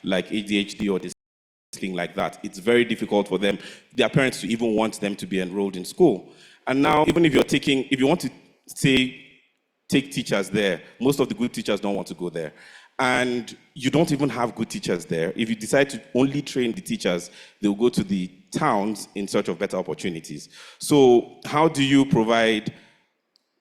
like ADHD or this thing like that, it's very difficult for them, their parents, to even want them to be enrolled in school. And now, even if if you want to take teachers there, most of the good teachers don't want to go there. And you don't even have good teachers there. If you decide to only train the teachers, they'll go to the towns in search of better opportunities. So how do you provide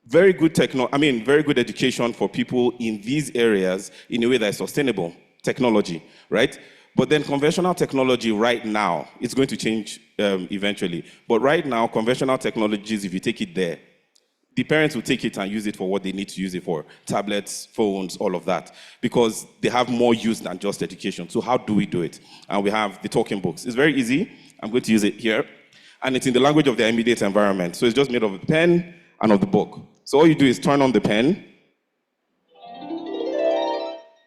very good education for people in these areas in a way that is sustainable technology, right? But then conventional technology right now, it's going to change eventually. But right now, conventional technologies, if you take it there, the parents will take it and use it for what they need to use it for. Tablets, phones, all of that. Because they have more use than just education. So how do we do it? And we have the talking books. It's very easy. I'm going to use it here. And it's in the language of their immediate environment. So it's just made of a pen and of the book. So all you do is turn on the pen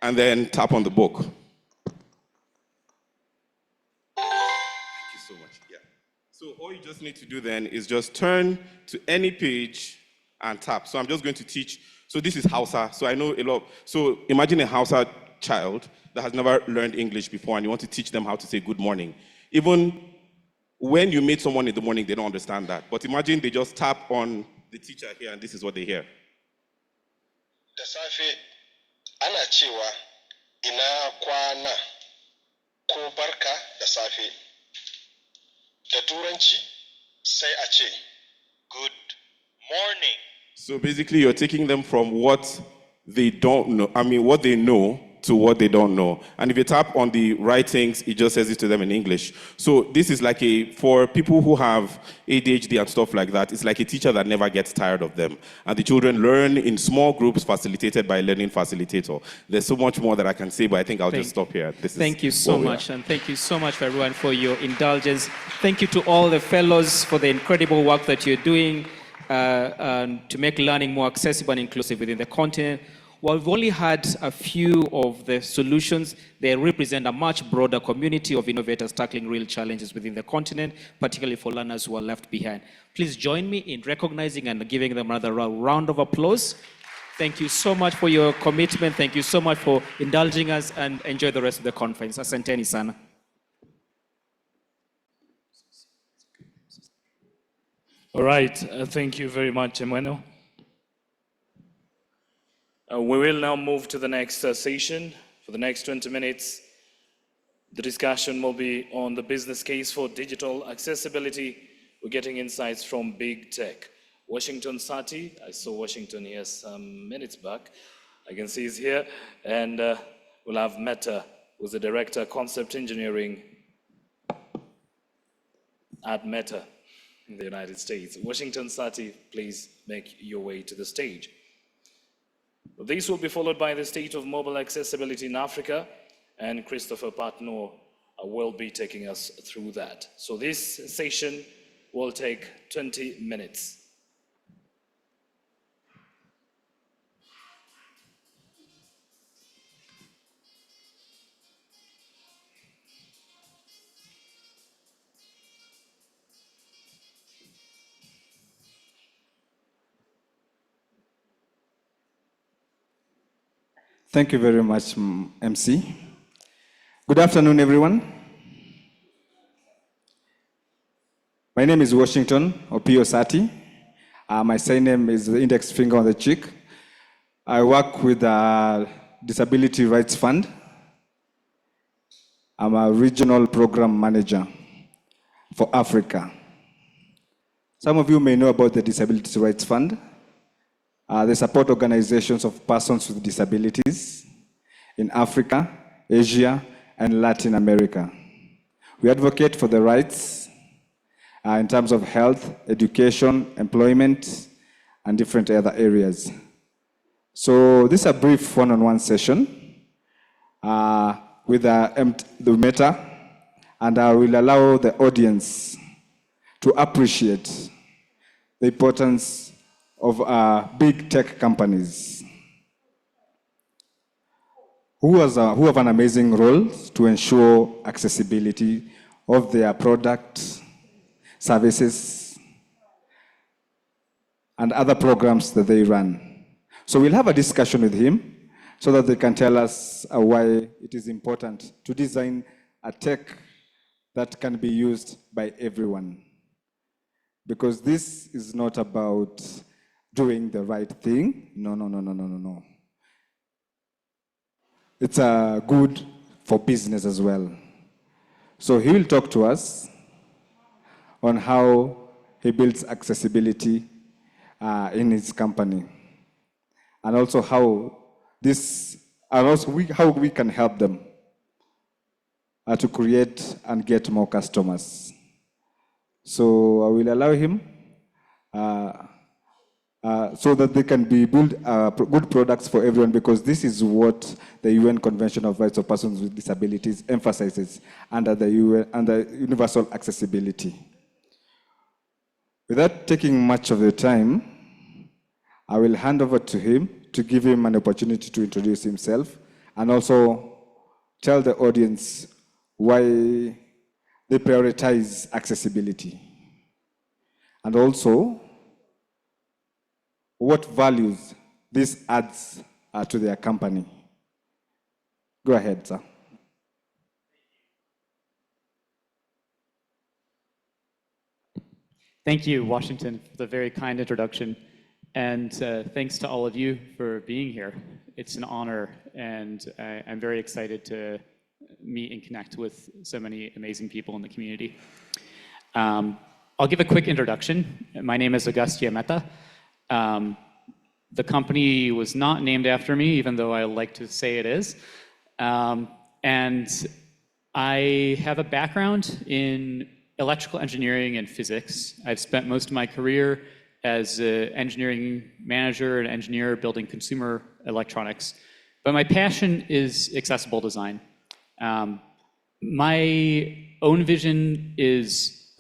and then tap on the book. Thank you so much. Yeah. So all you just need to do then is just turn to any page and tap. So I'm just going to teach. So this is Hausa. So I know a lot. So imagine a Hausa child that has never learned English before and you want to teach them how to say good morning. Even when you meet someone in the morning, they don't understand that. But imagine they just tap on the teacher here and this is what they hear. Da safe ana cewa ina kwana ko barka da safe. Da turanci sai a ce good morning. So basically you're taking them from what they don't know, what they know to what they don't know. And if you tap on the right things, it just says it to them in English. So this is like for people who have ADHD and stuff like that, it's like a teacher that never gets tired of them. And the children learn in small groups facilitated by a learning facilitator. There's so much more that I can say, but I think I'll just stop here. Thank you so much, and thank you so much for everyone for your indulgence. Thank you to all the fellows for the incredible work that you're doing to make learning more accessible and inclusive within the continent. While we've only had a few of the solutions, they represent a much broader community of innovators tackling real challenges within the continent, particularly for learners who are left behind. Please join me in recognizing and giving them another round of applause. Thank you so much for your commitment. Thank you so much for indulging us, and enjoy the rest of the conference. Asanteni sana. All right, thank you very much, Emmanuel. We will now move to the next session. For the next 20 minutes, the discussion will be on the business case for digital accessibility. We're getting insights from big tech. Washington Sati, I saw Washington here some minutes back. I can see he's here. And we'll have Meta, who's the Director of Concept Engineering at Meta in the United States. Washington Sati, please make your way to the stage. This will be followed by the state of mobile accessibility in Africa, and Christopher Patno will be taking us through that. So this session will take 20 minutes. Thank you very much, MC. Good afternoon, everyone. My name is Washington Opio Sati. My surname is the index finger on the cheek. I work with the Disability Rights Fund. I'm a regional program manager for Africa. Some of you may know about the Disability Rights Fund. They support organizations of persons with disabilities in Africa, Asia, and Latin America. We advocate for the rights in terms of health, education, employment, and different other areas. So this is a brief one-on-one session with the Meta, and I will allow the audience to appreciate the importance of big tech companies who have an amazing role to ensure accessibility of their products, services, and other programs that they run. So we'll have a discussion with him, so that they can tell us why it is important to design a tech that can be used by everyone. Because this is not about doing the right thing. No. It's good for business as well. So he will talk to us on how he builds accessibility in his company, and also how how we can help them to create and get more customers. So I will allow him so that they can build good products for everyone, because this is what the UN Convention of Rights of Persons with Disabilities emphasizes under the universal accessibility. Without taking much of the time, I will hand over to him to give him an opportunity to introduce himself and also tell the audience why they prioritize accessibility, and also what values this adds to their company. Go ahead, sir. Thank you, Washington, for the very kind introduction. And thanks to all of you for being here. It's an honor, and I'm very excited to meet and connect with so many amazing people in the community. I'll give a quick introduction. My name is Agustia Mehta. The company was not named after me, even though I like to say it is. And I have a background in electrical engineering and physics. I've spent most of my career as an engineering manager and engineer building consumer electronics. But my passion is accessible design. My own vision is,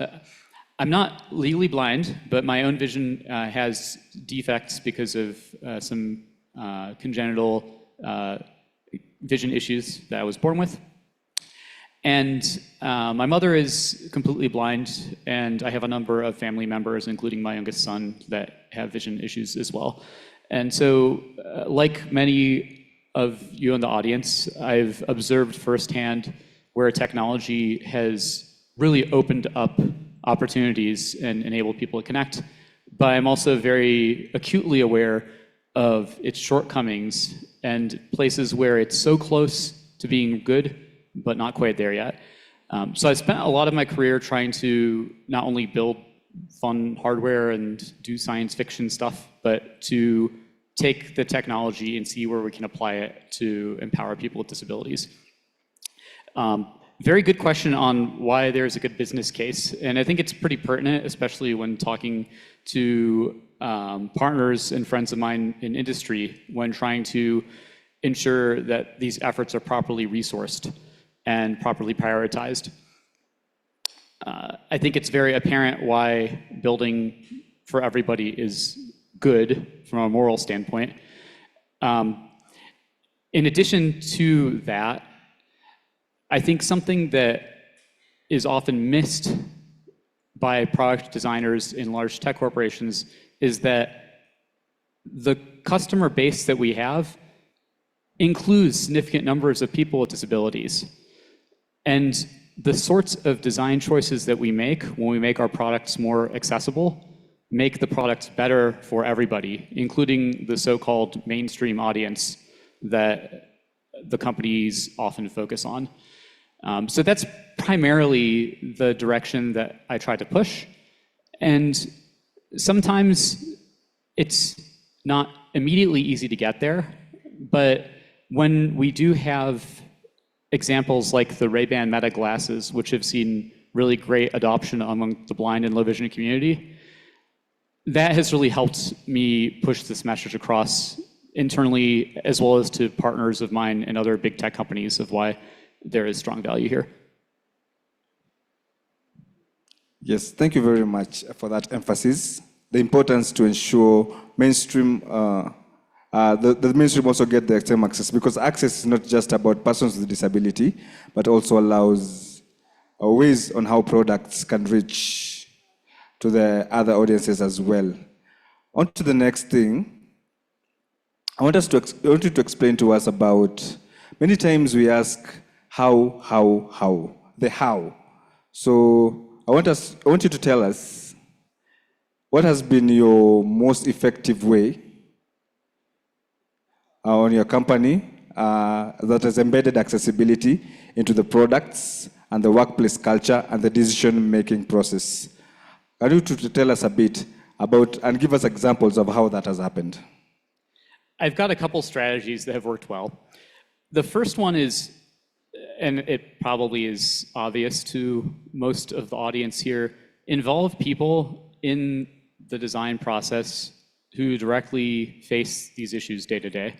I'm not legally blind, but my own vision has defects because of some congenital vision issues that I was born with. And my mother is completely blind, and I have a number of family members, including my youngest son, that have vision issues as well. And so, like many of you in the audience, I've observed firsthand where technology has really opened up opportunities and enabled people to connect. But I'm also very acutely aware of its shortcomings and places where it's so close to being good, but not quite there yet. So I spent a lot of my career trying to not only build fun hardware and do science fiction stuff, but to take the technology and see where we can apply it to empower people with disabilities. Very good question on why there's a good business case. And I think it's pretty pertinent, especially when talking to partners and friends of mine in industry when trying to ensure that these efforts are properly resourced and properly prioritized. I think it's very apparent why building for everybody is good from a moral standpoint. In addition to that, I think something that is often missed by product designers in large tech corporations is that the customer base that we have includes significant numbers of people with disabilities. And the sorts of design choices that we make when we make our products more accessible make the products better for everybody, including the so-called mainstream audience that the companies often focus on. So that's primarily the direction that I try to push. And sometimes it's not immediately easy to get there, but when we do have examples like the Ray-Ban Meta glasses, which have seen really great adoption among the blind and low vision community, that has really helped me push this message across internally, as well as to partners of mine and other big tech companies, of why there is strong value here. Yes, thank you very much for that emphasis. The importance to ensure mainstream, the mainstream also get the same access, because access is not just about persons with disability, but also allows ways on how products can reach to the other audiences as well. On to the next thing. I want you to explain to us about, many times we ask how, the how. So I want you to tell us, what has been your most effective way on your company that has embedded accessibility into the products and the workplace culture and the decision-making process? I want you to tell us a bit about and give us examples of how that has happened. I've got a couple strategies that have worked well. The first one is, and it probably is obvious to most of the audience here, involve people in the design process who directly face these issues day to day.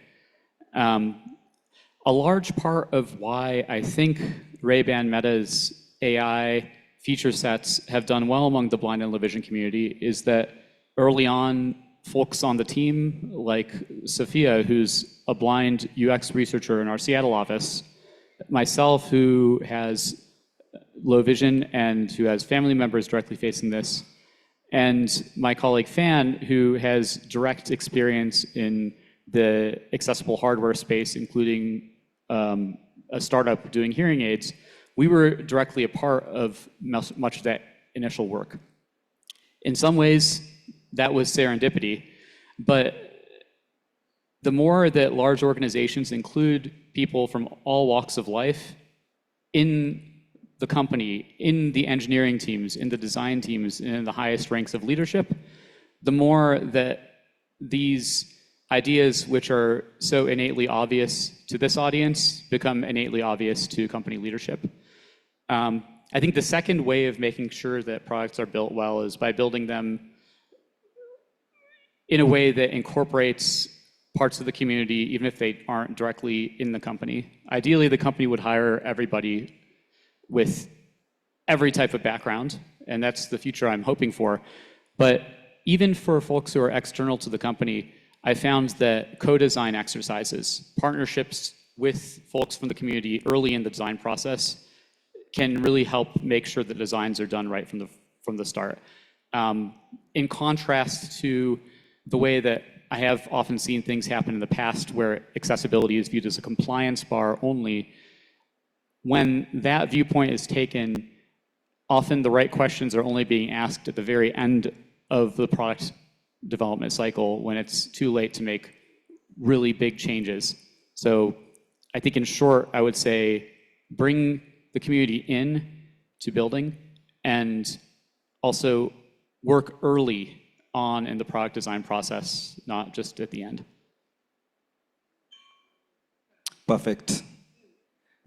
A large part of why I think Ray-Ban Meta's AI feature sets have done well among the blind and low vision community is that early on, folks on the team, like Sophia, who's a blind UX researcher in our Seattle office, myself, who has low vision and who has family members directly facing this, and my colleague Fan, who has direct experience in the accessible hardware space, including a startup doing hearing aids, we were directly a part of much of that initial work. In some ways, that was serendipity, but the more that large organizations include people from all walks of life in the company, in the engineering teams, in the design teams, and in the highest ranks of leadership, the more that these ideas, which are so innately obvious to this audience, become innately obvious to company leadership. I think the second way of making sure that products are built well is by building them in a way that incorporates parts of the community, even if they aren't directly in the company. Ideally, the company would hire everybody with every type of background, and that's the future I'm hoping for. But even for folks who are external to the company, I found that co-design exercises, partnerships with folks from the community early in the design process, can really help make sure that designs are done right from the start. In contrast to the way that I have often seen things happen in the past where accessibility is viewed as a compliance bar only, when that viewpoint is taken, often the right questions are only being asked at the very end of the product development cycle when it's too late to make really big changes. So I think in short, I would say bring the community in to building and also work early on in the product design process, not just at the end. Perfect.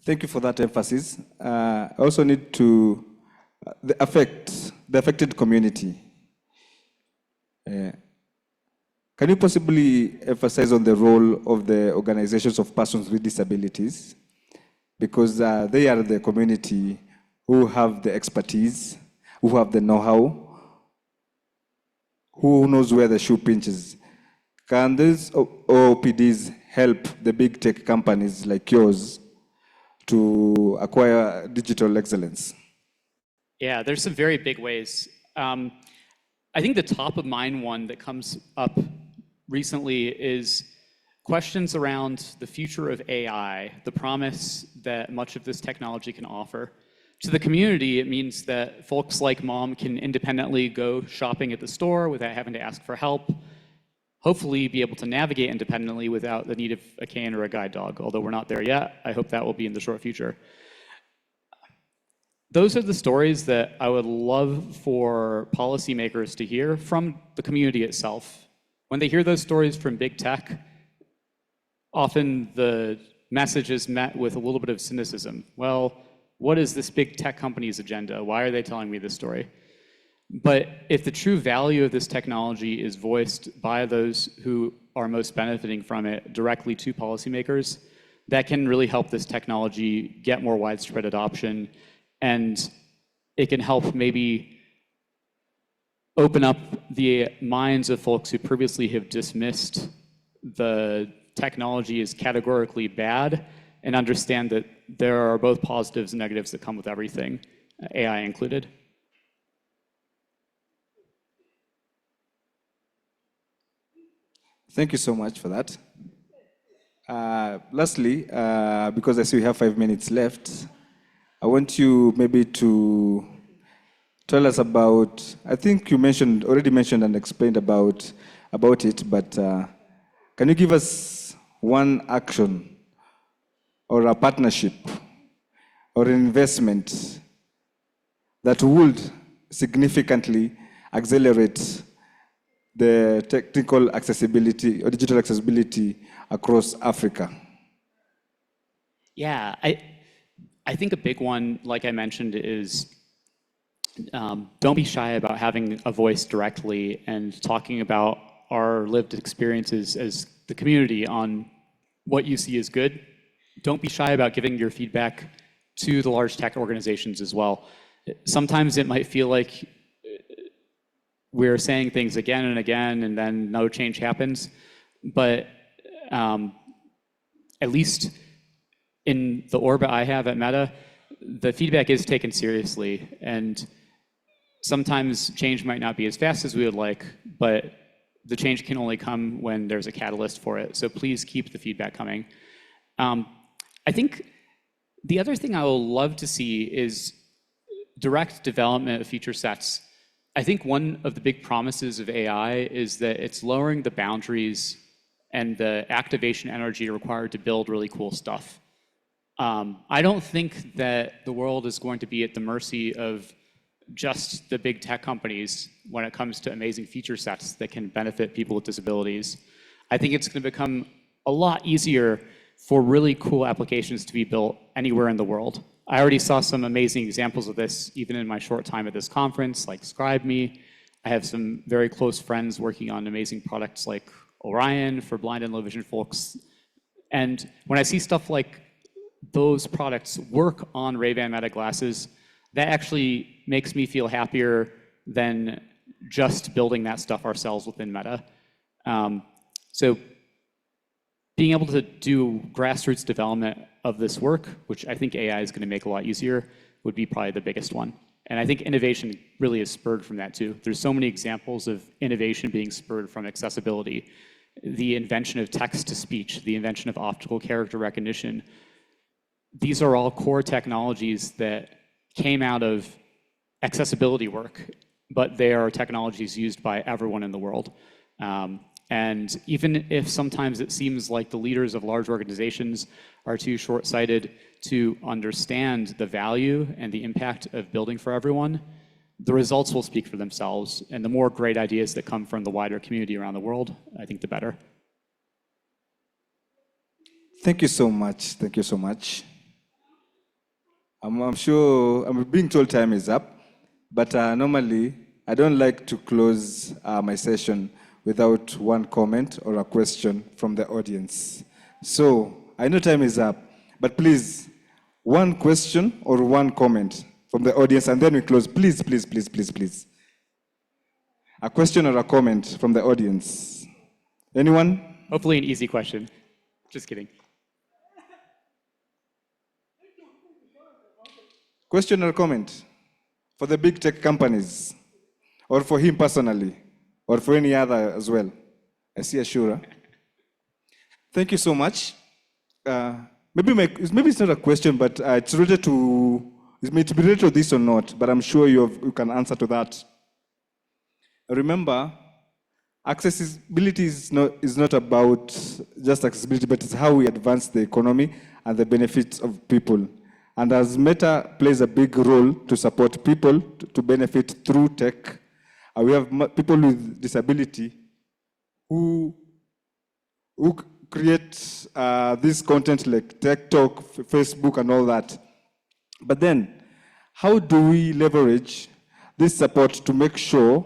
Thank you for that emphasis. I also need to, the affected community. Can you possibly emphasize on the role of the organizations of persons with disabilities? Because they are the community who have the expertise, who have the know-how, who knows where the shoe pinches. Can these OPDs help the big tech companies like yours to acquire digital excellence? Yeah, there's some very big ways. I think the top of mind one that comes up recently is questions around the future of AI, the promise that much of this technology can offer. To the community, it means that folks like Mom can independently go shopping at the store without having to ask for help, hopefully be able to navigate independently without the need of a cane or a guide dog, although we're not there yet. I hope that will be in the short future. Those are the stories that I would love for policymakers to hear from the community itself. When they hear those stories from big tech, often the message is met with a little bit of cynicism. Well, what is this big tech company's agenda? Why are they telling me this story? But if the true value of this technology is voiced by those who are most benefiting from it directly to policymakers, that can really help this technology get more widespread adoption, and it can help maybe open up the minds of folks who previously have dismissed the technology as categorically bad and understand that there are both positives and negatives that come with everything, AI included. Thank you so much for that. Lastly, because I see we have 5 minutes left, I want you maybe to tell us about, I think you already mentioned and explained about it, but can you give us one action or a partnership or an investment that would significantly accelerate the technical accessibility or digital accessibility across Africa? Yeah, I think a big one, like I mentioned, is don't be shy about having a voice directly and talking about our lived experiences as the community on what you see as good. Don't be shy about giving your feedback to the large tech organizations as well. Sometimes it might feel like we're saying things again and again and then no change happens, but at least in the orbit I have at Meta, the feedback is taken seriously, and sometimes change might not be as fast as we would like, but the change can only come when there's a catalyst for it. So please keep the feedback coming. I think the other thing I would love to see is direct development of feature sets. I think one of the big promises of AI is that it's lowering the boundaries and the activation energy required to build really cool stuff. I don't think that the world is going to be at the mercy of just the big tech companies when it comes to amazing feature sets that can benefit people with disabilities. I think it's going to become a lot easier for really cool applications to be built anywhere in the world. I already saw some amazing examples of this even in my short time at this conference, like ScribeMe. I have some very close friends working on amazing products like Orion for blind and low vision folks. And when I see stuff like those products work on Ray-Ban Meta glasses, that actually makes me feel happier than just building that stuff ourselves within Meta. So being able to do grassroots development of this work, which I think AI is going to make a lot easier, would be probably the biggest one. And I think innovation really is spurred from that too. There's so many examples of innovation being spurred from accessibility. The invention of text-to-speech, the invention of optical character recognition. These are all core technologies that came out of accessibility work, but they are technologies used by everyone in the world. And even if sometimes it seems like the leaders of large organizations are too short-sighted to understand the value and the impact of building for everyone, the results will speak for themselves. And the more great ideas that come from the wider community around the world, I think the better. Thank you so much. Thank you so much. I'm sure, I'm being told time is up, but normally I don't like to close my session without one comment or a question from the audience. So I know time is up, but please, one question or one comment from the audience, and then we close. Please, please, please, please, please. A question or a comment from the audience. Anyone? Hopefully an easy question. Just kidding. Question or comment for the big tech companies, or for him personally, or for any other as well? I see Ashura. Thank you so much. Maybe it's not a question, but it's related to, it may be related to this or not, but I'm sure you can answer to that. Remember, accessibility is not about just accessibility, but it's how we advance the economy and the benefits of people. And as Meta plays a big role to support people to benefit through tech, we have people with disability who create this content like TikTok, Facebook, and all that. But then, how do we leverage this support to make sure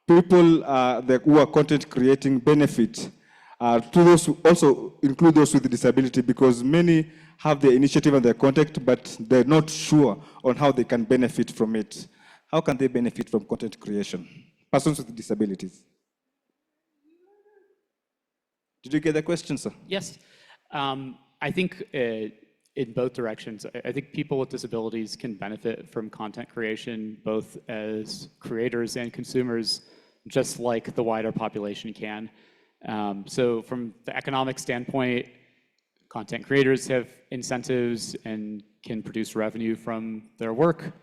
people who are content creating benefit to those who also include those with disability, because many have their initiative and their contact, but they're not sure on how they can benefit from it. How can they benefit from content creation? Persons with disabilities. Did you get the question, sir? Yes. I think in both directions. I think people with disabilities can benefit from content creation, both as creators and consumers, just like the wider population can. So from the economic standpoint, content creators have incentives and can produce revenue from their work.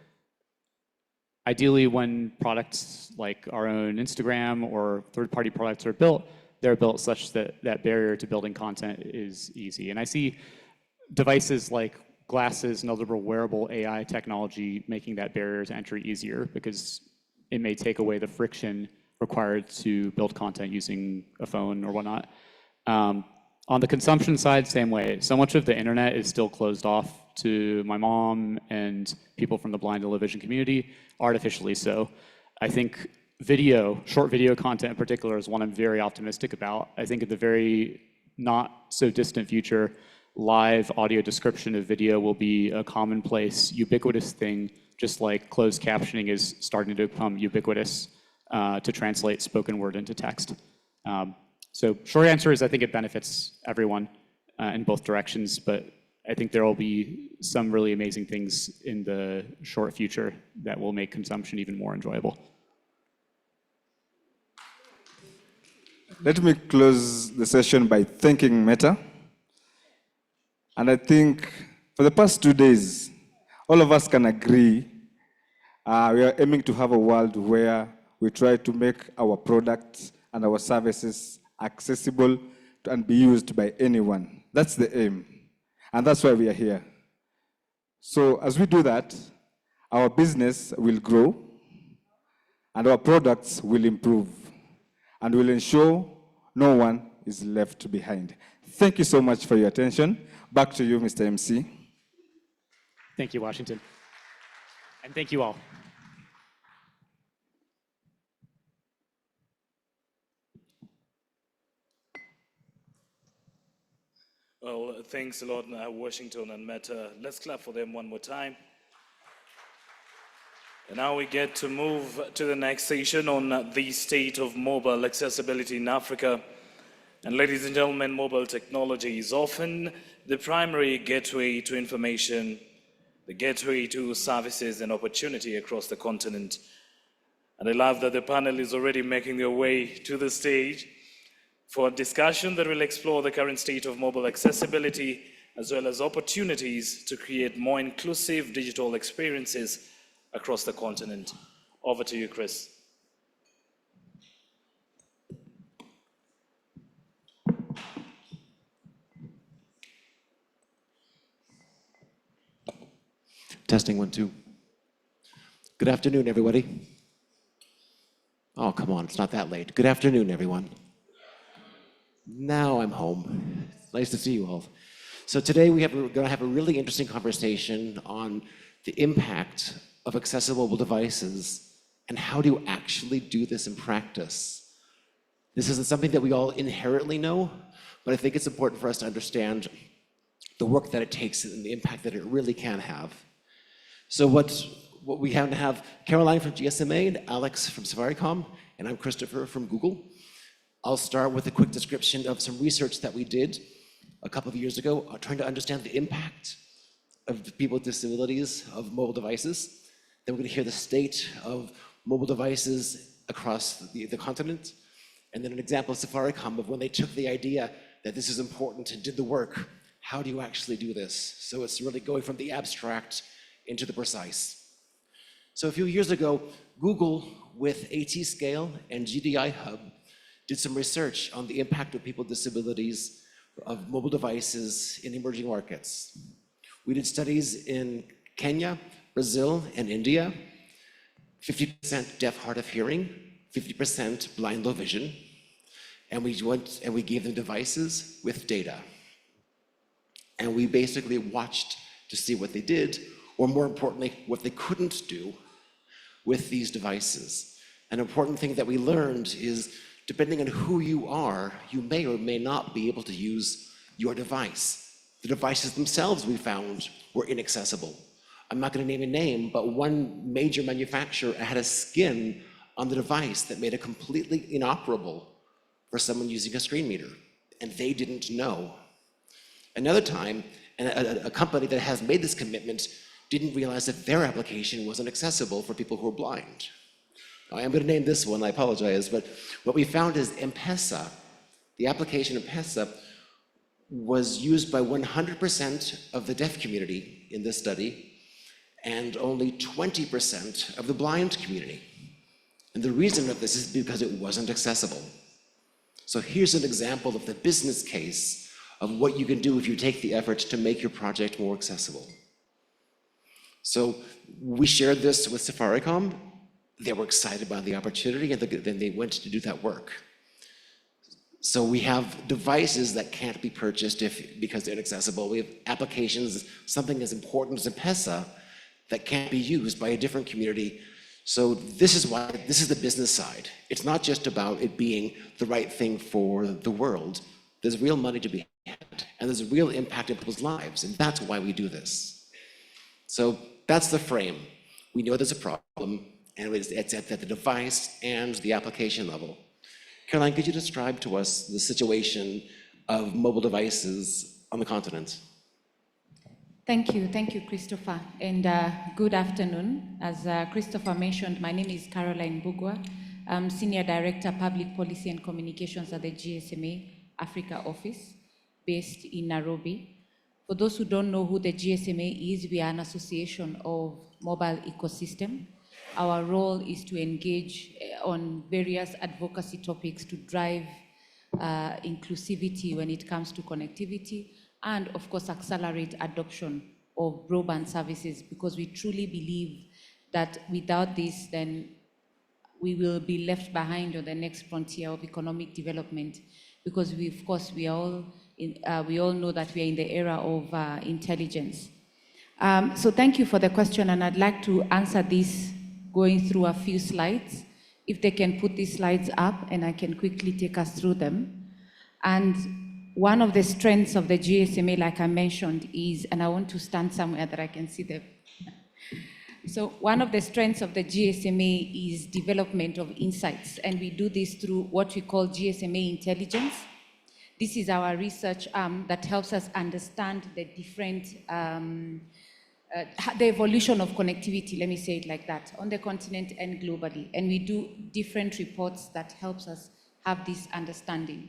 Ideally, when products like our own Instagram or third-party products are built, they're built such that that barrier to building content is easy. And I see devices like glasses and other wearable AI technology making that barrier to entry easier because it may take away the friction required to build content using a phone or whatnot. On the consumption side, same way. So much of the internet is still closed off to my mom and people from the blind and low vision community, artificially so. I think video, short video content in particular, is one I'm very optimistic about. I think in the very not so distant future, live audio description of video will be a commonplace, ubiquitous thing, just like closed captioning is starting to become ubiquitous to translate spoken word into text. So short answer is I think it benefits everyone in both directions, but I think there will be some really amazing things in the short future that will make consumption even more enjoyable. Let me close the session by thanking Meta. And I think for the past 2 days, all of us can agree we are aiming to have a world where we try to make our products and our services accessible and be used by anyone. That's the aim. And that's why we are here. So as we do that, our business will grow and our products will improve and will ensure no one is left behind. Thank you so much for your attention. Back to you, Mr. MC. Thank you, Washington. And thank you all. Well, thanks a lot, Washington and Meta. Let's clap for them one more time. And now we get to move to the next session on the state of mobile accessibility in Africa. And ladies and gentlemen, mobile technology is often the primary gateway to information, the gateway to services and opportunity across the continent. And I love that the panel is already making their way to the stage for a discussion that will explore the current state of mobile accessibility, as well as opportunities to create more inclusive digital experiences across the continent. Over to you, Chris. Testing 1, 2. Good afternoon, everybody. Oh, come on, it's not that late. Good afternoon, everyone. Now I'm home. It's nice to see you all. So today we're going to have a really interesting conversation on the impact of accessible mobile devices and how do you actually do this in practice. This isn't something that we all inherently know, but I think it's important for us to understand the work that it takes and the impact that it really can have. So what we have Caroline from GSMA and Alex from Safaricom, and I'm Christopher from Google. I'll start with a quick description of some research that we did a couple of years ago, trying to understand the impact of people with disabilities of mobile devices. Then we're going to hear the state of mobile devices across the continent. And then an example of Safaricom of when they took the idea that this is important and did the work. How do you actually do this? So it's really going from the abstract into the precise. So a few years ago, Google with AT-Scale and GDI Hub did some research on the impact of people with disabilities of mobile devices in emerging markets. We did studies in Kenya, Brazil, and India. 50% deaf, hard of hearing, 50% blind, low vision. And we went and we gave them devices with data. And we basically watched to see what they did, or more importantly, what they couldn't do with these devices. An important thing that we learned is, depending on who you are, you may or may not be able to use your device. The devices themselves, we found, were inaccessible. I'm not going to name a name, but one major manufacturer had a skin on the device that made it completely inoperable for someone using a screen reader, and they didn't know. Another time, a company that has made this commitment didn't realize that their application wasn't accessible for people who are blind. I am going to name this one, I apologize, but what we found is M-Pesa, the application M-Pesa, was used by 100% of the deaf community in this study and only 20% of the blind community. And the reason of this is because it wasn't accessible. So here's an example of the business case of what you can do if you take the effort to make your project more accessible. So we shared this with Safaricom. They were excited by the opportunity, and then they went to do that work. So we have devices that can't be purchased because they're inaccessible. We have applications, something as important as M-Pesa, that can't be used by a different community. So this is the business side. It's not just about it being the right thing for the world. There's real money to be had, and there's a real impact in people's lives, and that's why we do this. So that's the frame. We know there's a problem, and it's at the device and the application level. Caroline, could you describe to us the situation of mobile devices on the continent? Thank you, Christopher, and good afternoon. As Christopher mentioned, my name is Caroline Bugwa. I'm Senior Director, Public Policy and Communications at the GSMA Africa Office, based in Nairobi. For those who don't know who the GSMA is, we are an association of mobile ecosystem. Our role is to engage on various advocacy topics to drive inclusivity when it comes to connectivity, and of course accelerate adoption of broadband services, because we truly believe that without this, then we will be left behind on the next frontier of economic development, because we all know that we are in the era of intelligence. So thank you for the question, and I'd like to answer this going through a few slides. If they can put these slides up, and I can quickly take us through them. And one of the strengths of the GSMA, like I mentioned, is, and I want to stand somewhere that I can see them. So one of the strengths of the GSMA is development of insights, and we do this through what we call GSMA intelligence. This is our research arm that helps us understand the different, the evolution of connectivity, let me say it like that, on the continent and globally. And we do different reports that helps us have this understanding.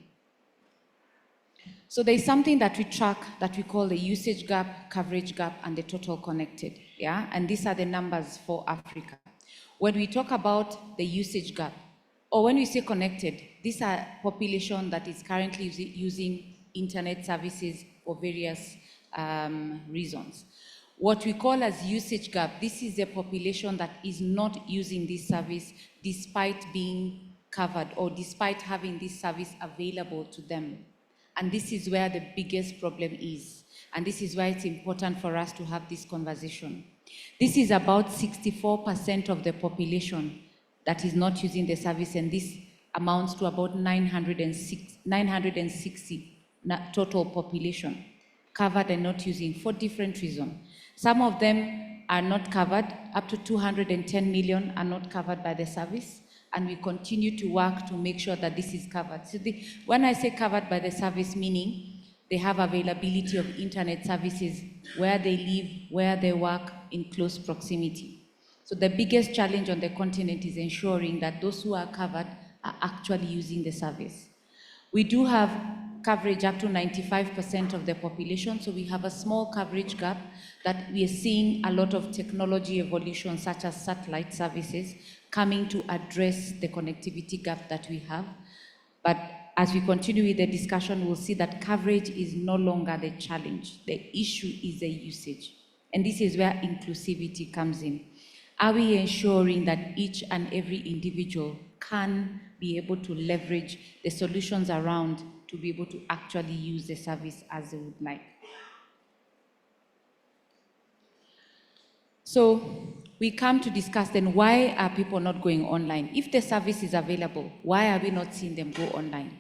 So there's something that we track that we call the usage gap, coverage gap, and the total connected, yeah? And these are the numbers for Africa. When we talk about the usage gap, or when we say connected, these are population that is currently using internet services for various reasons. What we call as usage gap, this is a population that is not using this service despite being covered or despite having this service available to them. And this is where the biggest problem is. And this is why it's important for us to have this conversation. This is about 64% of the population that is not using the service, and this amounts to about 960 total population covered and not using for different reasons. Some of them are not covered, up to 210 million are not covered by the service, and we continue to work to make sure that this is covered. So when I say covered by the service, meaning they have availability of internet services where they live, where they work, in close proximity. So the biggest challenge on the continent is ensuring that those who are covered are actually using the service. We do have coverage up to 95% of the population, so we have a small coverage gap that we are seeing a lot of technology evolution, such as satellite services, coming to address the connectivity gap that we have. But as we continue with the discussion, we'll see that coverage is no longer the challenge. The issue is the usage. And this is where inclusivity comes in. Are we ensuring that each and every individual can be able to leverage the solutions around to be able to actually use the service as they would like? So we come to discuss then, why are people not going online? If the service is available, why are we not seeing them go online?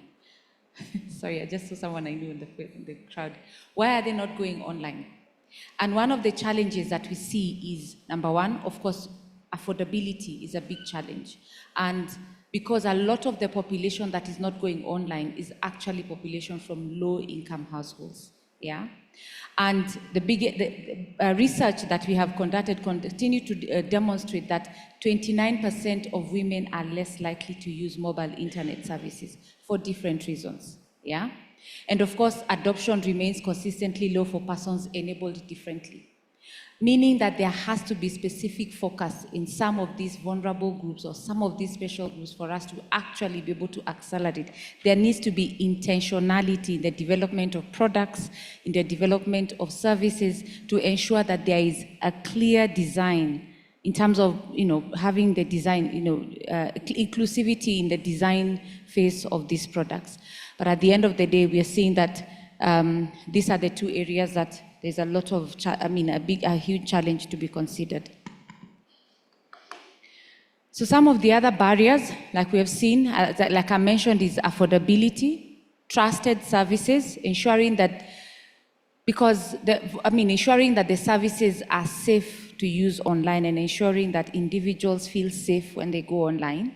Sorry, I just saw someone I knew in the crowd. Why are they not going online? And one of the challenges that we see is, number one, of course, affordability is a big challenge. And because a lot of the population that is not going online is actually population from low-income households, yeah? And the research that we have conducted continue to demonstrate that 29% of women are less likely to use mobile internet services for different reasons, yeah? And of course, adoption remains consistently low for persons enabled differently, meaning that there has to be specific focus in some of these vulnerable groups or some of these special groups for us to actually be able to accelerate. There needs to be intentionality in the development of products, in the development of services, to ensure that there is a clear design in terms of, having the design, inclusivity in the design phase of these products. But at the end of the day, we are seeing that these are the two areas that there's a lot of, a huge challenge to be considered. So some of the other barriers, like we have seen, like I mentioned, is affordability, trusted services, ensuring that, ensuring that the services are safe to use online and ensuring that individuals feel safe when they go online.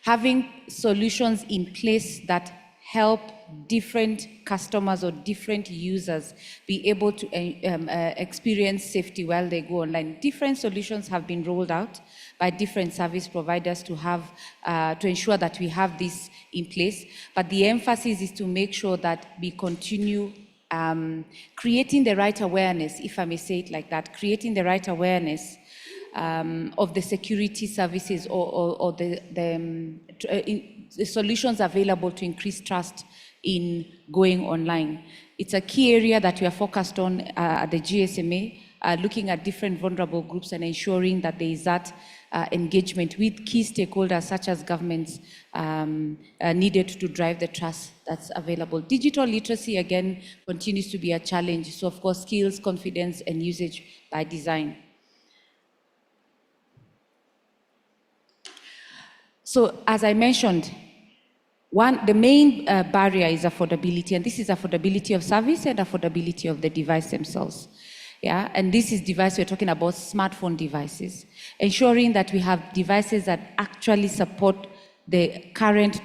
Having solutions in place that help different customers or different users be able to experience safety while they go online. Different solutions have been rolled out by different service providers to have to ensure that we have this in place. But the emphasis is to make sure that we continue creating the right awareness, if I may say it like that, creating the right awareness of the security services or the solutions available to increase trust in going online. It's a key area that we are focused on at the GSMA, looking at different vulnerable groups and ensuring that there is that engagement with key stakeholders such as governments needed to drive the trust that's available. Digital literacy, again, continues to be a challenge. So, of course, skills, confidence, and usage by design. So, as I mentioned, the main barrier is affordability, and this is affordability of service and affordability of the device themselves. Yeah, and this is device, we're talking about smartphone devices, ensuring that we have devices that actually support the current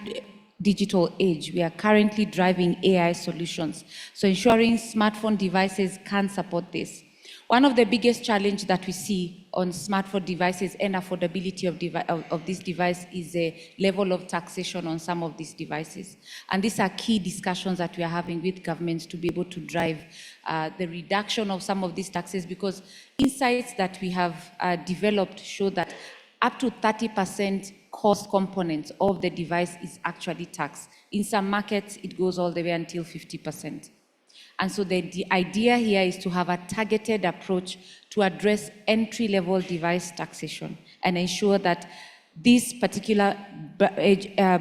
digital age. We are currently driving AI solutions, so ensuring smartphone devices can support this. One of the biggest challenges that we see on smartphone devices and affordability of this device is the level of taxation on some of these devices. And these are key discussions that we are having with governments to be able to drive the reduction of some of these taxes, because insights that we have developed show that up to 30% cost components of the device is actually taxed. In some markets, it goes all the way until 50%. And so the idea here is to have a targeted approach to address entry-level device taxation and ensure that this particular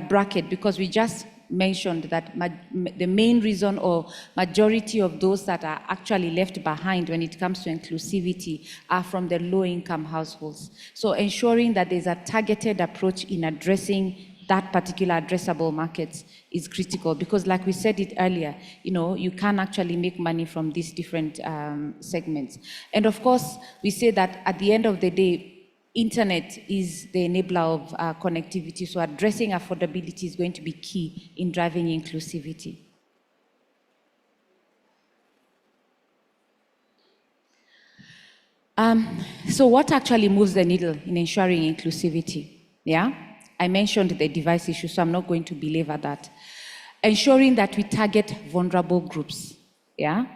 bracket, because we just mentioned that the main reason or majority of those that are actually left behind when it comes to inclusivity are from the low-income households. So ensuring that there's a targeted approach in addressing that particular addressable markets is critical, because like we said it earlier, you can actually make money from these different segments. And of course, we say that at the end of the day, internet is the enabler of connectivity, so addressing affordability is going to be key in driving inclusivity. So what actually moves the needle in ensuring inclusivity? Yeah? I mentioned the device issue, so I'm not going to belabor that. Ensuring that we target vulnerable groups, yeah?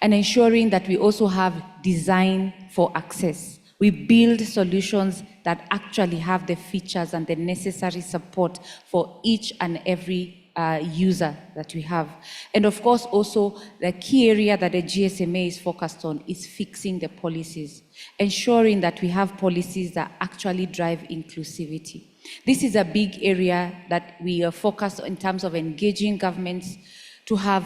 And ensuring that we also have design for access. We build solutions that actually have the features and the necessary support for each and every user that we have. And of course, also the key area that the GSMA is focused on is fixing the policies, ensuring that we have policies that actually drive inclusivity. This is a big area that we are focused on in terms of engaging governments to have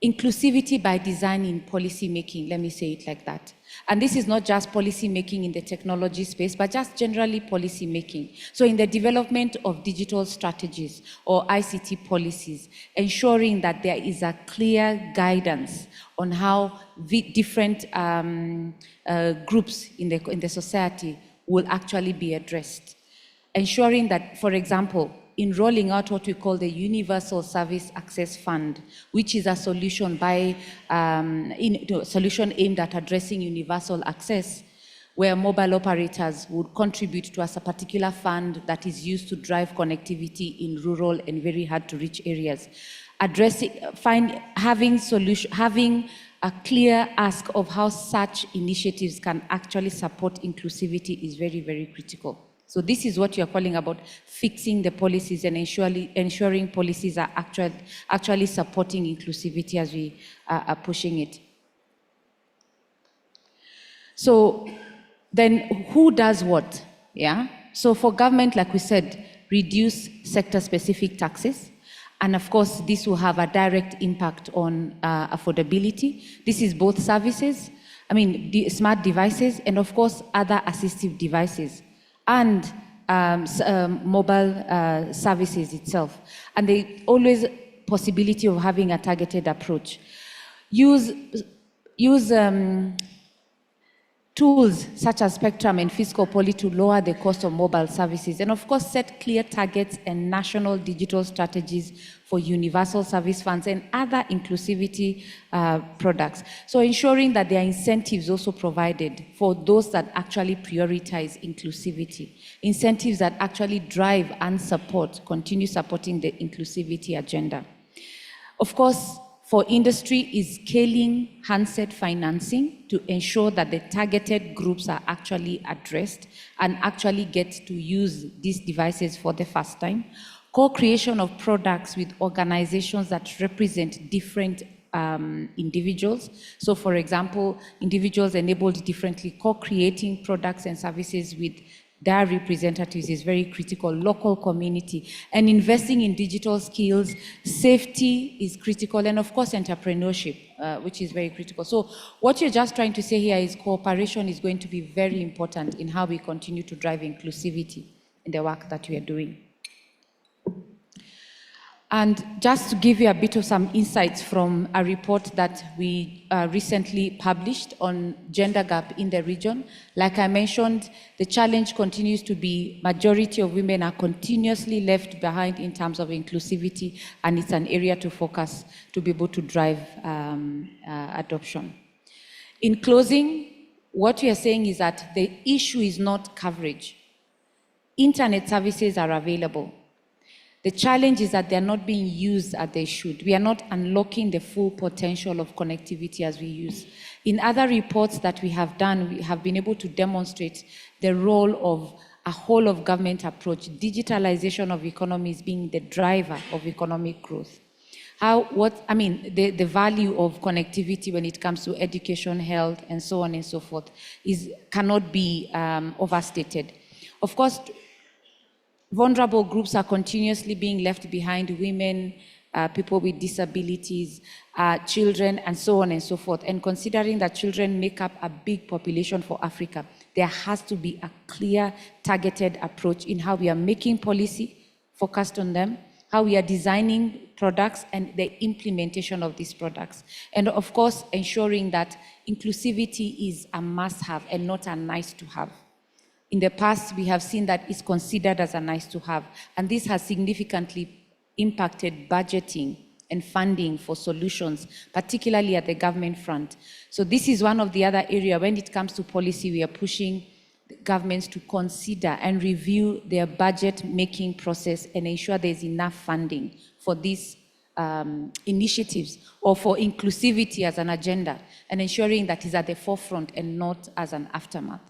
inclusivity by design in policy making, let me say it like that. And this is not just policy making in the technology space, but just generally policy making. So in the development of digital strategies or ICT policies, ensuring that there is a clear guidance on how different groups in the society will actually be addressed. Ensuring that, for example, in rolling out what we call the Universal Service Access Fund, which is a solution solution aimed at addressing universal access, where mobile operators would contribute to a particular fund that is used to drive connectivity in rural and very hard to reach areas. having a clear ask of how such initiatives can actually support inclusivity is very, very critical. So this is what you're calling about fixing the policies and ensuring policies are actually supporting inclusivity as we are pushing it. So then who does what? Yeah. So for government, like we said, reduce sector-specific taxes. And of course, this will have a direct impact on affordability. This is both services, smart devices, and of course, other assistive devices, and mobile services itself. And there always possibility of having a targeted approach. Use tools such as Spectrum and Fiscal Poly to lower the cost of mobile services, and of course set clear targets and national digital strategies for universal service funds and other inclusivity products. So ensuring that there are incentives also provided for those that actually prioritize inclusivity, incentives that actually drive and continue supporting the inclusivity agenda. Of course, for industry is scaling handset financing to ensure that the targeted groups are actually addressed and actually get to use these devices for the first time. Co-creation of products with organizations that represent different individuals. So for example, individuals enabled differently, co-creating products and services with their representatives is very critical, local community, and investing in digital skills, safety is critical, and of course entrepreneurship, which is very critical. So what you're just trying to say here is cooperation is going to be very important in how we continue to drive inclusivity in the work that we are doing. And just to give you a bit of some insights from a report that we recently published on gender gap in the region. Like I mentioned, the challenge continues to be majority of women are continuously left behind in terms of inclusivity, and it's an area to focus to be able to drive adoption. In closing, what we are saying is that the issue is not coverage. Internet services are available. The challenge is that they're not being used as they should. We are not unlocking the full potential of connectivity as we use. In other reports that we have done, we have been able to demonstrate the role of a whole of government approach, digitalization of economies being the driver of economic growth. The value of connectivity when it comes to education, health, and so on and so forth cannot be overstated. Of course, vulnerable groups are continuously being left behind: women, people with disabilities, children, and so on and so forth. And considering that children make up a big population for Africa, there has to be a clear, targeted approach in how we are making policy focused on them, how we are designing products, and the implementation of these products. And of course, ensuring that inclusivity is a must-have and not a nice-to-have. In the past, we have seen that it's considered as a nice-to-have, and this has significantly impacted budgeting and funding for solutions, particularly at the government front. So this is one of the other areas when it comes to policy, we are pushing governments to consider and review their budget-making process and ensure there's enough funding for these initiatives or for inclusivity as an agenda, and ensuring that it's at the forefront and not as an aftermath.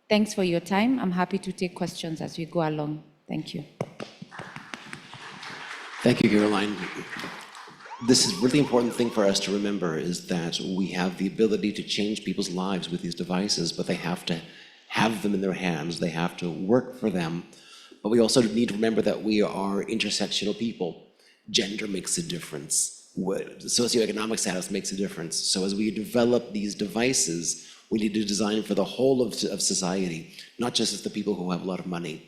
Thanks for your time. I'm happy to take questions as we go along. Thank you. Thank you, Caroline. This is a really important thing for us to remember, is that we have the ability to change people's lives with these devices, but they have to have them in their hands. They have to work for them. But we also need to remember that we are intersectional people. Gender makes a difference. Socioeconomic status makes a difference. So as we develop these devices, we need to design for the whole of society, not just as the people who have a lot of money,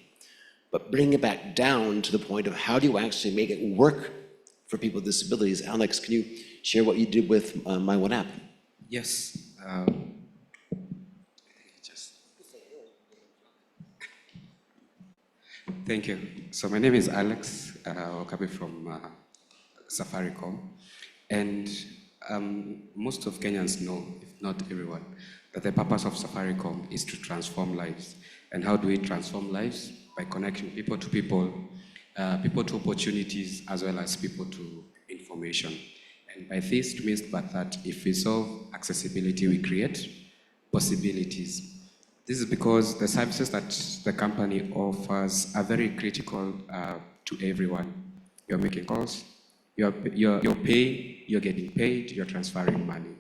but bring it back down to the point of how do you actually make it work for people with disabilities. Alex, can you share what you did with My One App? Yes. Thank you. So my name is Alex Okabe from Safaricom, and most of Kenyans know, if not everyone, that the purpose of Safaricom is to transform lives. And how do we transform lives? By connecting people to people, people to opportunities, as well as people to information. information. And by this, it means that if we solve accessibility, we create possibilities. This is because the services that the company offers are very critical to everyone. You're making calls, you're paying, you're getting paid, you're transferring money,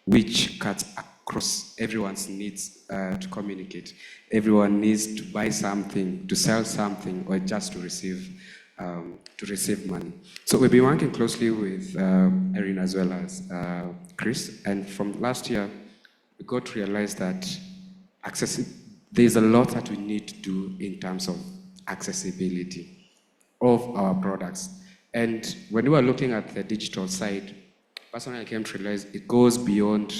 which cuts across everyone's needs to communicate. Everyone needs to buy something, to sell something, or just to receive money. So we've been working closely with Erin as well as Chris, and from last year, we got to realize that there's a lot that we need to do in terms of accessibility of our products. And when we were looking at the digital side, personally I came to realize it goes beyond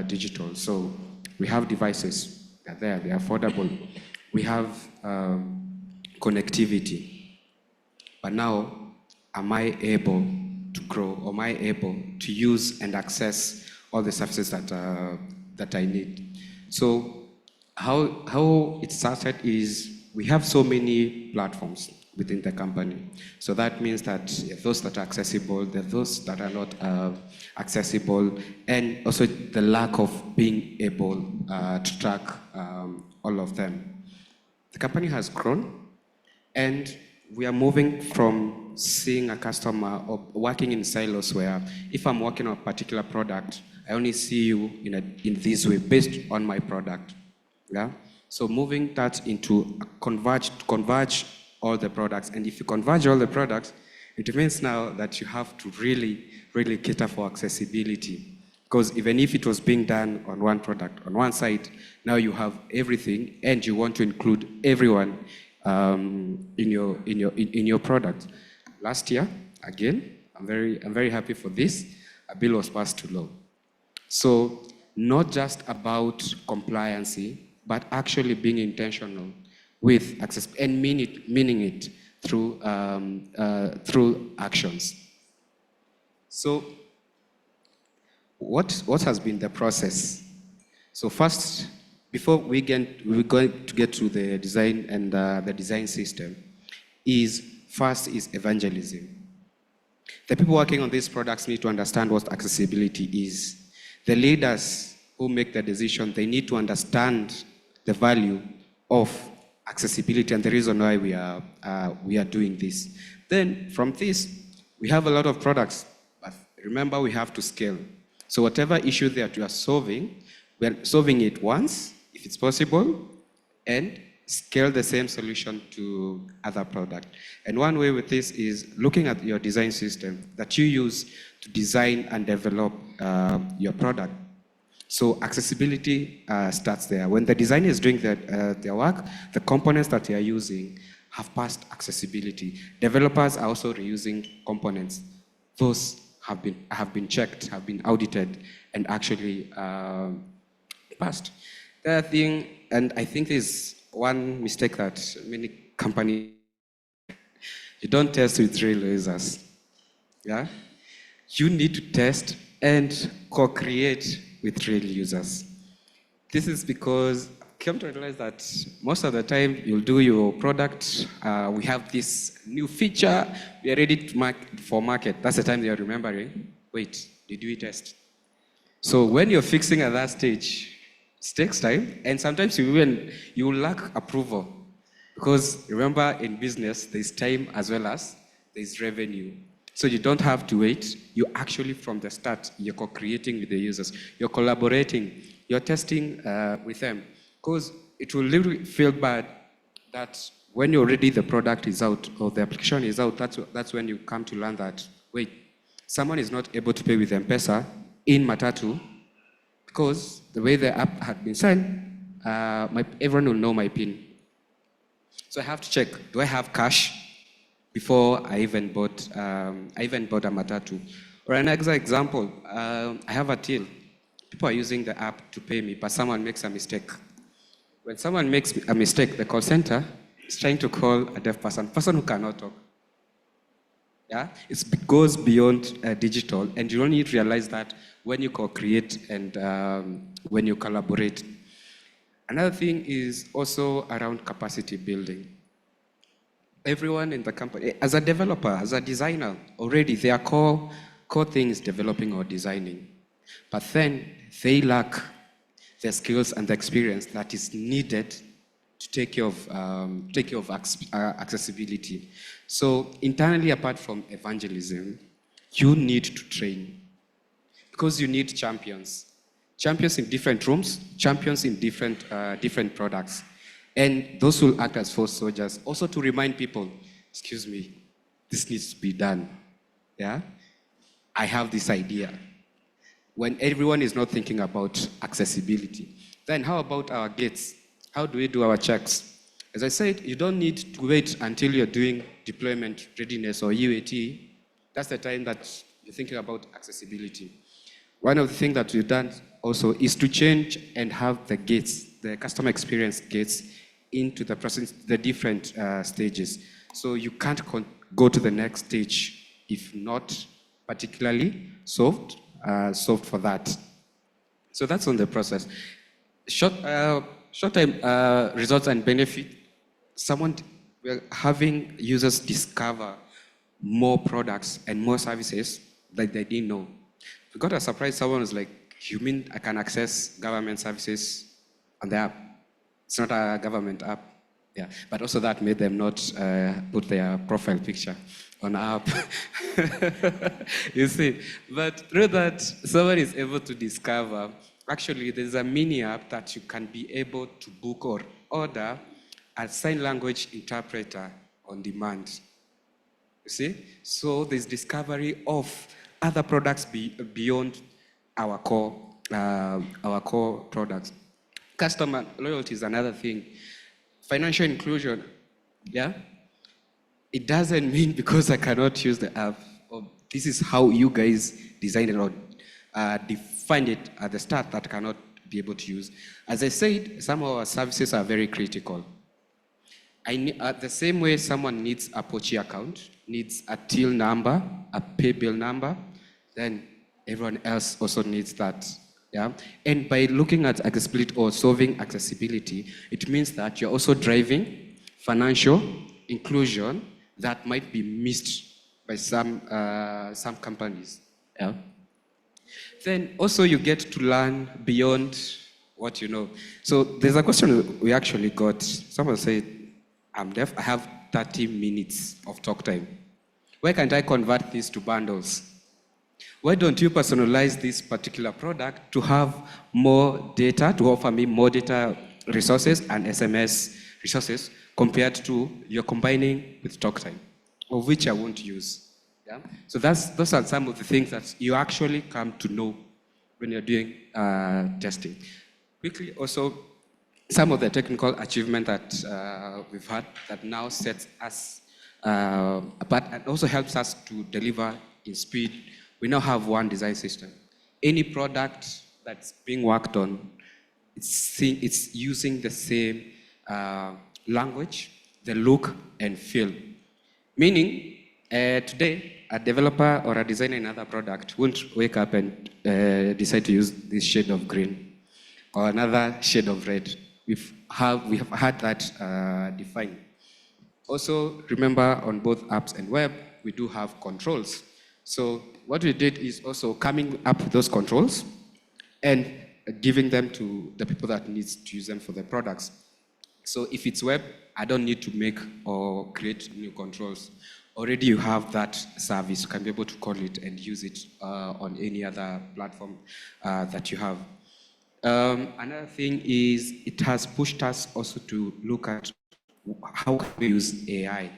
digital. So we have devices, they're there, they're affordable. We have connectivity. But now, am I able to grow? Am I able to use and access all the services that I need? So how it started is we have so many platforms within the company. So that means that those that are accessible, those that are not accessible, and also the lack of being able to track all of them. The company has grown, and we are moving from seeing a customer or working in silos where if I'm working on a particular product, I only see you in this way based on my product. Yeah? So moving that into converge all the products. And if you converge all the products, it means now that you have to really, really cater for accessibility. Because even if it was being done on one product, on one side, now you have everything and you want to include everyone in your product. Last year, again, I'm very happy for this, a bill was passed to law. So not just about compliancy, but actually being intentional with access and meaning it through actions. So what has been the process? So first, before we're going to get to the design and the design system, first is evangelism. The people working on these products need to understand what accessibility is. The leaders who make the decision, they need to understand the value of accessibility and the reason why we are doing this. Then from this, we have a lot of products, but remember we have to scale. So whatever issue that we are solving it once, if it's possible, and scale the same solution to other products. And one way with this is looking at your design system that you use to design and develop your product. So accessibility starts there. When the designer is doing their work, the components that they are using have passed accessibility. Developers are also reusing components. Those have been checked, have been audited, and actually passed. The other thing, and I think there's one mistake that many companies, you don't test with real users. Yeah? You need to test and co-create with real users. This is because I came to realize that most of the time you'll do your product, we have this new feature, we are ready for market. That's the time you're remembering, wait, did we test? So when you're fixing at that stage, it takes time, and sometimes you lack approval. Because remember, in business, there's time as well as there's revenue. So you don't have to wait. You actually, from the start, you're co-creating with the users. You're collaborating. You're testing with them. Because it will literally feel bad that when you're ready, the product is out or the application is out, that's when you come to learn that, wait, someone is not able to pay with M-Pesa in Matatu because the way the app had been sent, everyone will know my PIN. So I have to check, do I have cash before I even bought a Matatu? Or another example, I have a till. People are using the app to pay me, but someone makes a mistake. When someone makes a mistake, the call center is trying to call a deaf person who cannot talk. Yeah? It goes beyond digital, and you only realize that when you co-create and when you collaborate. Another thing is also around capacity building. Everyone in the company, as a developer, as a designer, already they are core thing is developing or designing, but then they lack the skills and the experience that is needed to take care of accessibility. So internally, apart from evangelism, you need to train, because you need champions. Champions in different rooms, champions in different products. And those will act as force soldiers, also to remind people, excuse me, this needs to be done. Yeah? I have this idea. When everyone is not thinking about accessibility, then how about our gates? How do we do our checks? As I said, you don't need to wait until you're doing deployment readiness or UAT. That's the time that you're thinking about accessibility. One of the things that we've done also is to change and have the gates, the customer experience gates, into the process, the different stages. So you can't go to the next stage if not particularly solved for that. So that's on the process. Short-term results and benefit. We're having users discover more products and more services that they didn't know. We got a surprise. Someone was like, "You mean I can access government services on the app?" It's not a government app. Yeah, but also that made them not put their profile picture on our app. You see, but through that, someone is able to discover, actually, there's a mini app that you can be able to book or order a sign language interpreter on demand. You see? So there's discovery of other products beyond our core products. Customer loyalty is another thing. Financial inclusion, yeah? It doesn't mean because I cannot use the app, or this is how you guys designed it or defined it at the start, that I cannot be able to use. As I said, some of our services are very critical. The same way someone needs a Pochi account, needs a till number, a pay bill number, then everyone else also needs that. Yeah? And by looking at accessibility or solving accessibility, it means that you're also driving financial inclusion that might be missed by some companies. Yeah? Then also you get to learn beyond what you know. So there's a question we actually got. Someone said, "I'm deaf, I have 30 minutes of talk time. Why can't I convert this to bundles? Why don't you personalize this particular product to have more data, to offer me more data resources and SMS resources compared to you're combining with talk time, of which I won't use." Yeah? So those are some of the things that you actually come to know when you're doing testing. Quickly, also, some of the technical achievement that we've had that now sets us apart and also helps us to deliver in speed. We now have one design system. Any product that's being worked on, it's using the same language, the look and feel. Meaning, today, a developer or a designer in another product won't wake up and decide to use this shade of green or another shade of red. We have had that defined. Also, remember, on both apps and web, we do have controls. So what we did is also coming up with those controls and giving them to the people that needs to use them for their products. So if it's web, I don't need to make or create new controls. Already you have that service. You can be able to call it and use it on any other platform that you have. Another thing is it has pushed us also to look at how can we use AI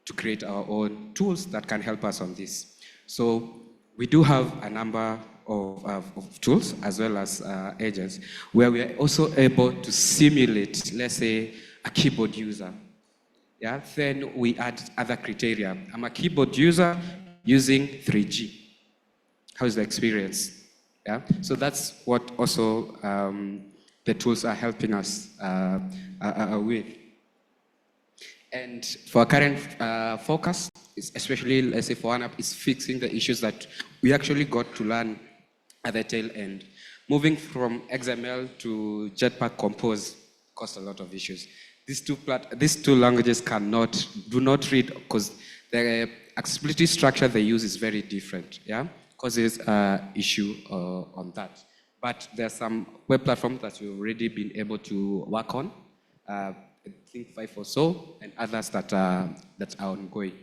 to create our own tools that can help us on this. So we do have a number of tools as well as agents where we are also able to simulate, let's say, a keyboard user. Yeah? Then we add other criteria. I'm a keyboard user using 3G. How's the experience? Yeah? So that's what also the tools are helping us with. And for our current focus, especially, let's say, for one app, is fixing the issues that we actually got to learn at the tail end. Moving from XML to Jetpack Compose caused a lot of issues. These two languages do not read, because the accessibility structure they use is very different, yeah? Causes issue on that. But there are some web platforms that you've already been able to work on, I think 5 or so, and others that are ongoing.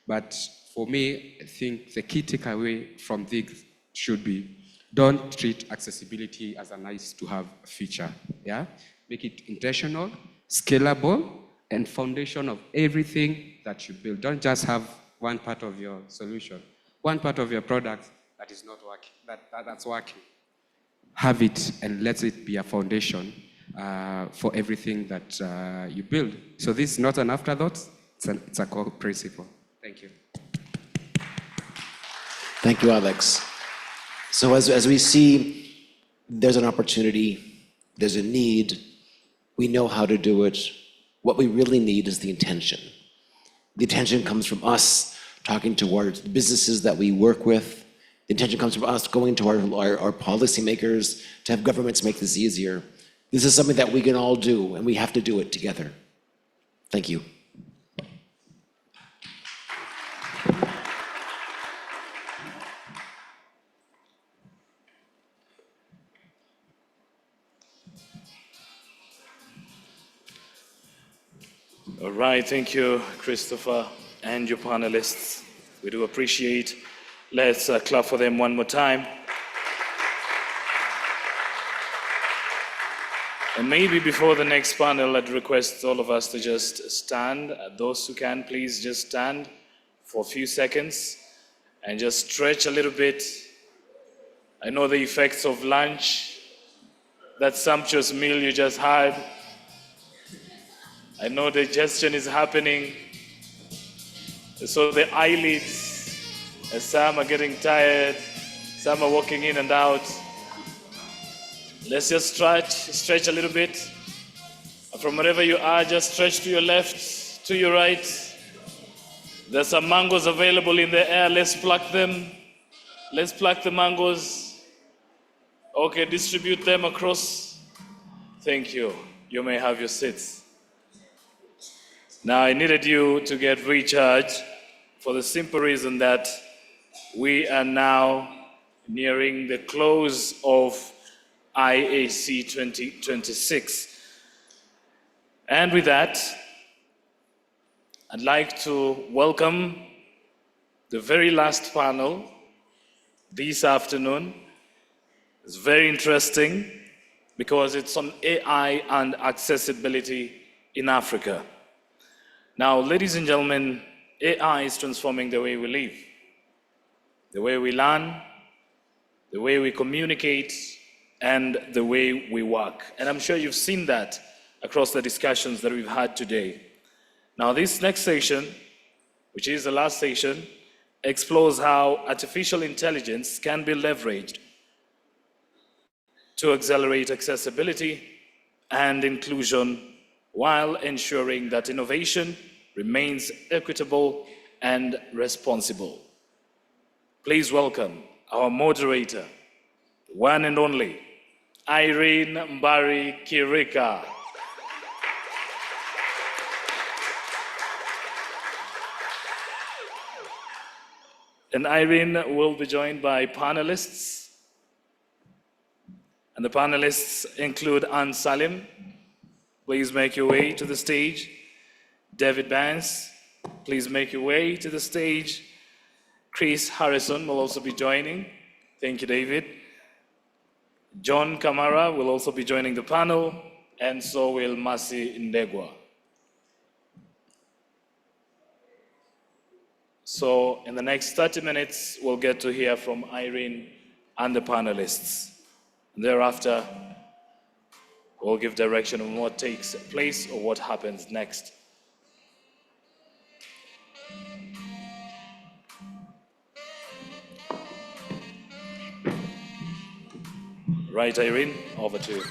But for me, I think the key takeaway from this should be, don't treat accessibility as a nice to have feature, yeah? Make it intentional, scalable, and foundation of everything that you build. Don't just have one part of your solution, one part of your product that is not working, that's working. Have it and let it be a foundation for everything that you build. So this is not an afterthought, it's a core principle. Thank you. Thank you, Alex. So as we see, there's an opportunity, there's a need, we know how to do it. What we really need is the intention. The intention comes from us talking towards the businesses that we work with. The intention comes from us going to our policymakers to have governments make this easier. This is something that we can all do, and we have to do it together. Thank you. All right, thank you, Christopher, and your panelists. We do appreciate. Let's clap for them one more time. And maybe before the next panel, I'd request all of us to just stand. Those who can, please just stand for a few seconds and just stretch a little bit. I know the effects of lunch, that sumptuous meal you just had. I know digestion is happening. So the eyelids, some are getting tired, some are walking in and out. Let's just stretch a little bit. From wherever you are, just stretch to your left, to your right. There's some mangoes available in the air. Let's pluck them. Let's pluck the mangoes. Okay, distribute them across. Thank you. You may have your seats. Now, I needed you to get recharged for the simple reason that we are now nearing the close of IAC 2026. And with that, I'd like to welcome the very last panel this afternoon. It's very interesting because it's on AI and accessibility in Africa. Now, ladies and gentlemen, AI is transforming the way we live, the way we learn, the way we communicate, and the way we work. And I'm sure you've seen that across the discussions that we've had today. Now, this next session, which is the last session, explores how artificial intelligence can be leveraged to accelerate accessibility and inclusion while ensuring that innovation remains equitable and responsible. Please welcome our moderator, one and only, Irene Mbari Kirika. And Irene will be joined by panelists. And the panelists include Anne Salim. Please make your way to the stage. David Banks, please make your way to the stage. Chris Harrison will also be joining. Thank you, David. John Kamara will also be joining the panel, and so will Masi Ndegwa. So in the next 30 minutes, we'll get to hear from Irene and the panelists. And thereafter, we'll give direction on what takes place or what happens next. Right, Irene, over to you.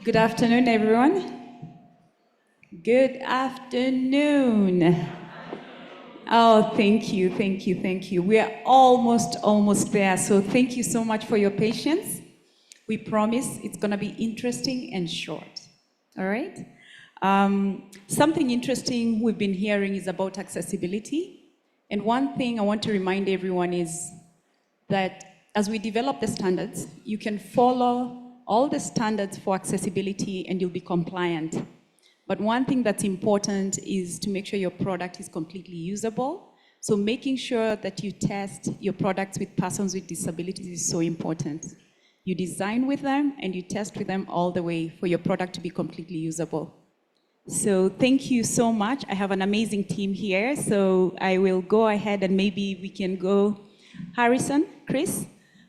Good afternoon, everyone. Good afternoon. Oh, thank you, thank you, thank you. We are almost there, so thank you so much for your patience. We promise it's going to be interesting and short, all right? Something interesting we've been hearing is about accessibility. And one thing I want to remind everyone is that as we develop the standards, you can follow all the standards for accessibility and you'll be compliant. But one thing that's important is to make sure your product is completely usable. So making sure that you test your products with persons with disabilities is so important. You design with them and you test with them all the way for your product to be completely usable. So thank you so much. I have an amazing team here, so I will go ahead and maybe we can go, Harrison, Chris,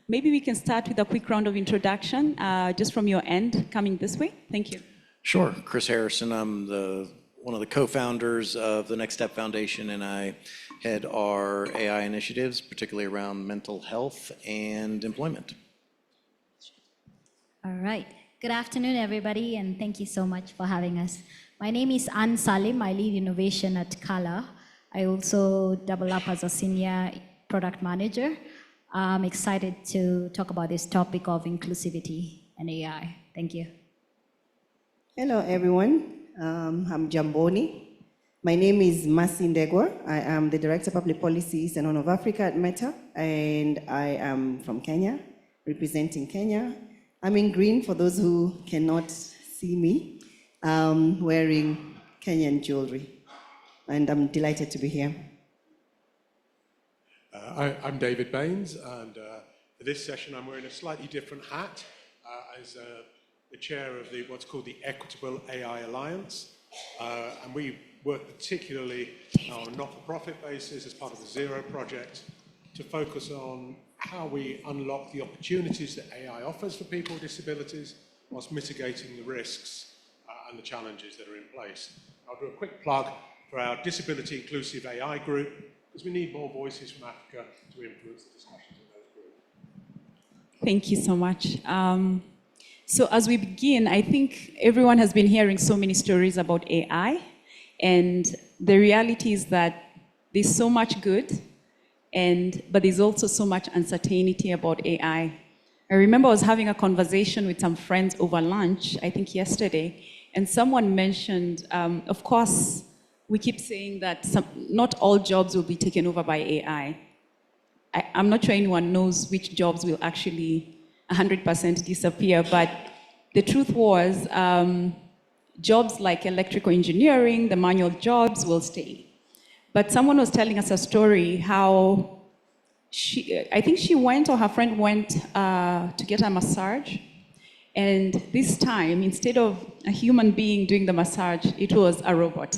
maybe we can start with a quick round of introduction, just from your end, coming this way. Thank you. Sure, Chris Harrison. I'm one of the co-founders of the Next Step Foundation, and I head our AI initiatives, particularly around mental health and employment. All right. Good afternoon, everybody, and thank you so much for having us. My name is Ann Salim. I lead innovation at Kala. I also double up as a senior product manager. I'm excited to talk about this topic of inclusivity and AI. Thank you. Hello, everyone. I'm Jamboni. My name is Masi Ndegwa. I am the Director of Public Policies and Horn of Africa at Meta, and I am from Kenya, representing Kenya. I'm in green for those who cannot see me, wearing Kenyan jewelry, and I'm delighted to be here. I'm David Baines, and for this session I'm wearing a slightly different hat as the chair of what's called the Equitable AI Alliance, and we work particularly on a not-for-profit basis as part of the Zero project to focus on how we unlock the opportunities that AI offers for people with disabilities whilst mitigating the risks and the challenges that are in place. I'll do a quick plug for our Disability Inclusive AI group, because we need more voices from Africa to influence the discussions in those groups. Thank you so much. So as we begin, I think everyone has been hearing so many stories about AI, and the reality is that there's so much good, but there's also so much uncertainty about AI. I remember I was having a conversation with some friends over lunch, I think yesterday, and someone mentioned, of course, we keep saying that not all jobs will be taken over by AI. I'm not sure anyone knows which jobs will actually 100% disappear, but the truth was jobs like electrical engineering, the manual jobs will stay. But someone was telling us a story how I think she went or her friend went to get a massage, and this time, instead of a human being doing the massage, it was a robot.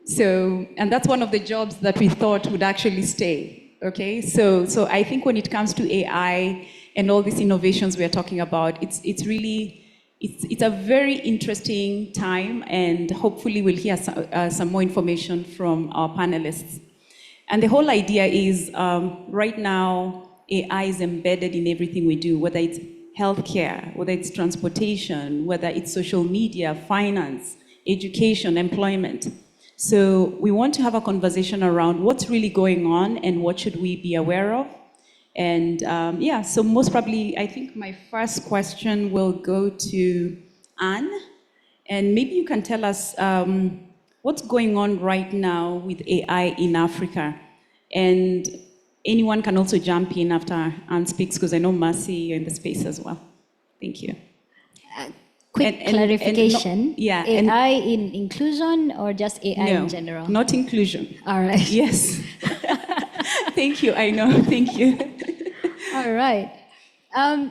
So, and that's one of the jobs that we thought would actually stay, okay? So I think when it comes to AI and all these innovations we are talking about, it's a very interesting time, and hopefully we'll hear some more information from our panelists. And the whole idea is, right now, AI is embedded in everything we do, whether it's healthcare, whether it's transportation, whether it's social media, finance, education, employment. So we want to have a conversation around what's really going on and what should we be aware of. And yeah, so most probably, I think my first question will go to Anne. And maybe you can tell us what's going on right now with AI in Africa. And anyone can also jump in after Anne speaks, because I know Mercy, you're in the space as well. Thank you. Quick clarification. Yeah. AI in inclusion or just AI in general? Not inclusion. All right. Yes. Thank you, I know, thank you. All right.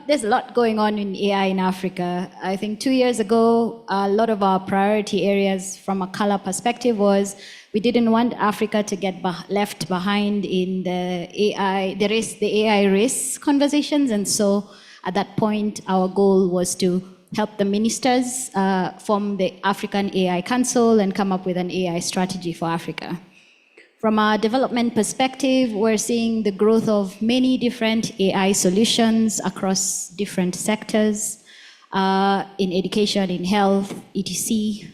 There's a lot going on in AI in Africa. I think 2 years ago, a lot of our priority areas from a color perspective was we didn't want Africa to get left behind in the AI race conversations. And so at that point, our goal was to help the ministers form the African AI Council and come up with an AI strategy for Africa. From a development perspective, we're seeing the growth of many different AI solutions across different sectors, in education, in health, etc.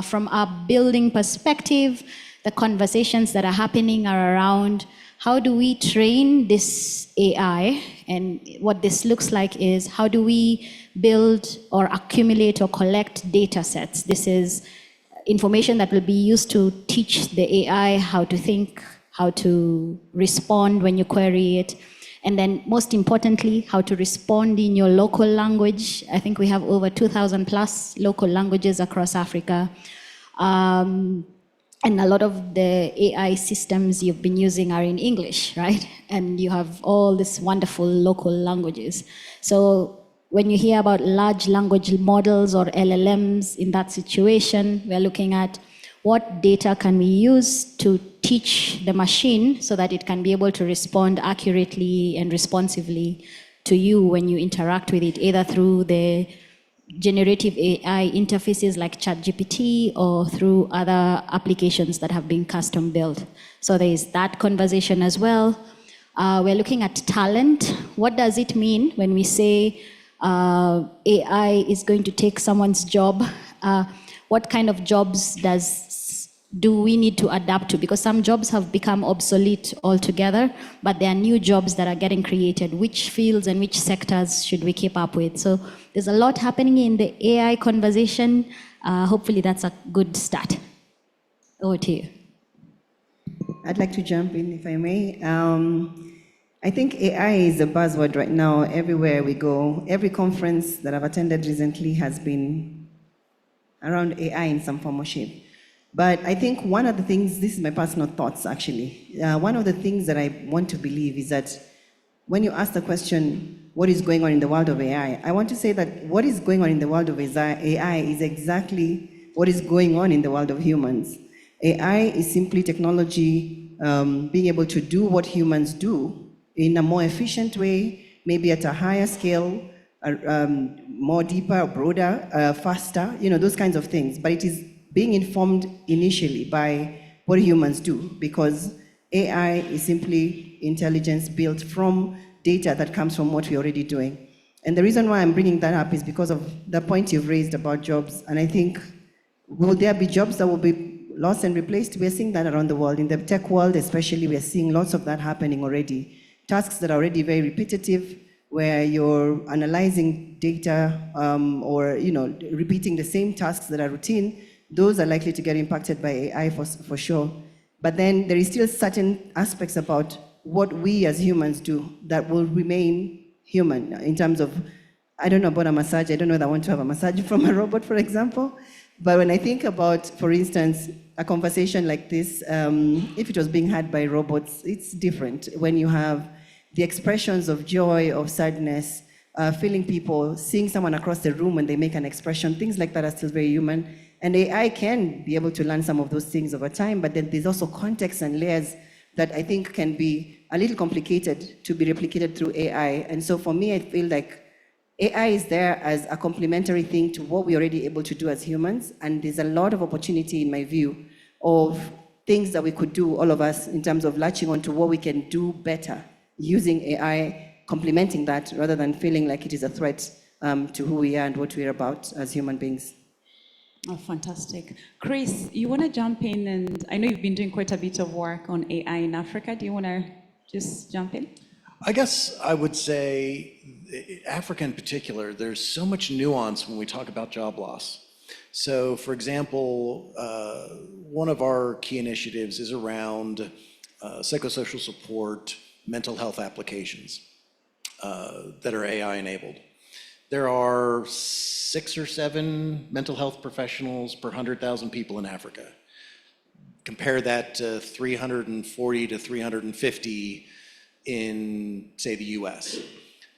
From a building perspective, the conversations that are happening are around how do we train this AI? And what this looks like is how do we build or accumulate or collect data sets? This is information that will be used to teach the AI how to think, how to respond when you query it, and then most importantly, how to respond in your local language. I think we have over 2,000 plus local languages across Africa. And a lot of the AI systems you've been using are in English, right? And you have all these wonderful local languages. So when you hear about large language models or LLMs in that situation, we're looking at what data can we use to teach the machine so that it can be able to respond accurately and responsively to you when you interact with it, either through the generative AI interfaces like ChatGPT or through other applications that have been custom built. So there is that conversation as well. We're looking at talent. What does it mean when we say AI is going to take someone's job? What kind of jobs do we need to adapt to? Because some jobs have become obsolete altogether, but there are new jobs that are getting created. Which fields and which sectors should we keep up with? So there's a lot happening in the AI conversation. Hopefully that's a good start. Over to you. I'd like to jump in, if I may. I think AI is a buzzword right now everywhere we go. Every conference that I've attended recently has been around AI in some form or shape. But I think one of the things, this is my personal thoughts actually, one of the things that I want to believe is that when you ask the question, what is going on in the world of AI, I want to say that what is going on in the world of AI is exactly what is going on in the world of humans. AI is simply technology being able to do what humans do in a more efficient way, maybe at a higher scale, more deeper, broader, faster, those kinds of things. But it is being informed initially by what humans do, because AI is simply intelligence built from data that comes from what we're already doing. And the reason why I'm bringing that up is because of the point you've raised about jobs. And I think, will there be jobs that will be lost and replaced? We're seeing that around the world. In the tech world especially, we're seeing lots of that happening already. Tasks that are already very repetitive, where you're analyzing data or repeating the same tasks that are routine, those are likely to get impacted by AI for sure. But then there is still certain aspects about what we as humans do that will remain human in terms of, I don't know about a massage, I don't know that I want to have a massage from a robot, for example. But when I think about, for instance, a conversation like this, if it was being had by robots, it's different. When you have the expressions of joy, of sadness, feeling people, seeing someone across the room when they make an expression, things like that are still very human. And AI can be able to learn some of those things over time, but then there's also context and layers that I think can be a little complicated to be replicated through AI. And so for me, I feel like AI is there as a complementary thing to what we're already able to do as humans. And there's a lot of opportunity, in my view, of things that we could do, all of us, in terms of latching onto what we can do better using AI, complementing that, rather than feeling like it is a threat to who we are and what we're about as human beings. Oh, fantastic. Chris, you want to jump in? And I know you've been doing quite a bit of work on AI in Africa. Do you want to just jump in? I guess I would say, Africa in particular, there's so much nuance when we talk about job loss. So, for example, one of our key initiatives is around psychosocial support, mental health applications that are AI enabled. There are 6 or 7 mental health professionals per 100,000 people in Africa. Compare that to 340 to 350 in, say, the US.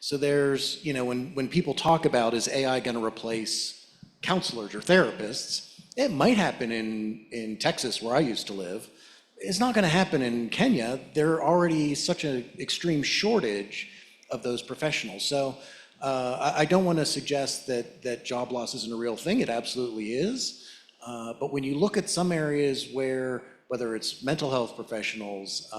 So there's, when people talk about, is AI going to replace counselors or therapists, it might happen in Texas, where I used to live. It's not going to happen in Kenya. There are already such an extreme shortage of those professionals. So I don't want to suggest that job loss isn't a real thing. It absolutely is. But when you look at some areas where, whether it's mental health professionals,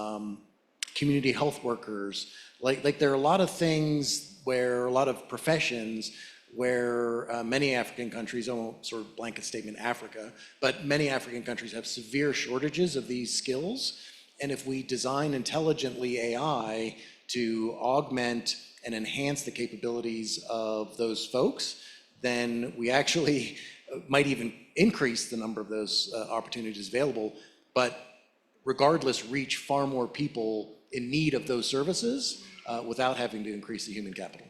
community health workers, like there are a lot of things where, a lot of professions where many African countries, I won't sort of blanket statement Africa, but many African countries have severe shortages of these skills. And if we design intelligently AI to augment and enhance the capabilities of those folks, then we actually might even increase the number of those opportunities available, but regardless, reach far more people in need of those services without having to increase the human capital.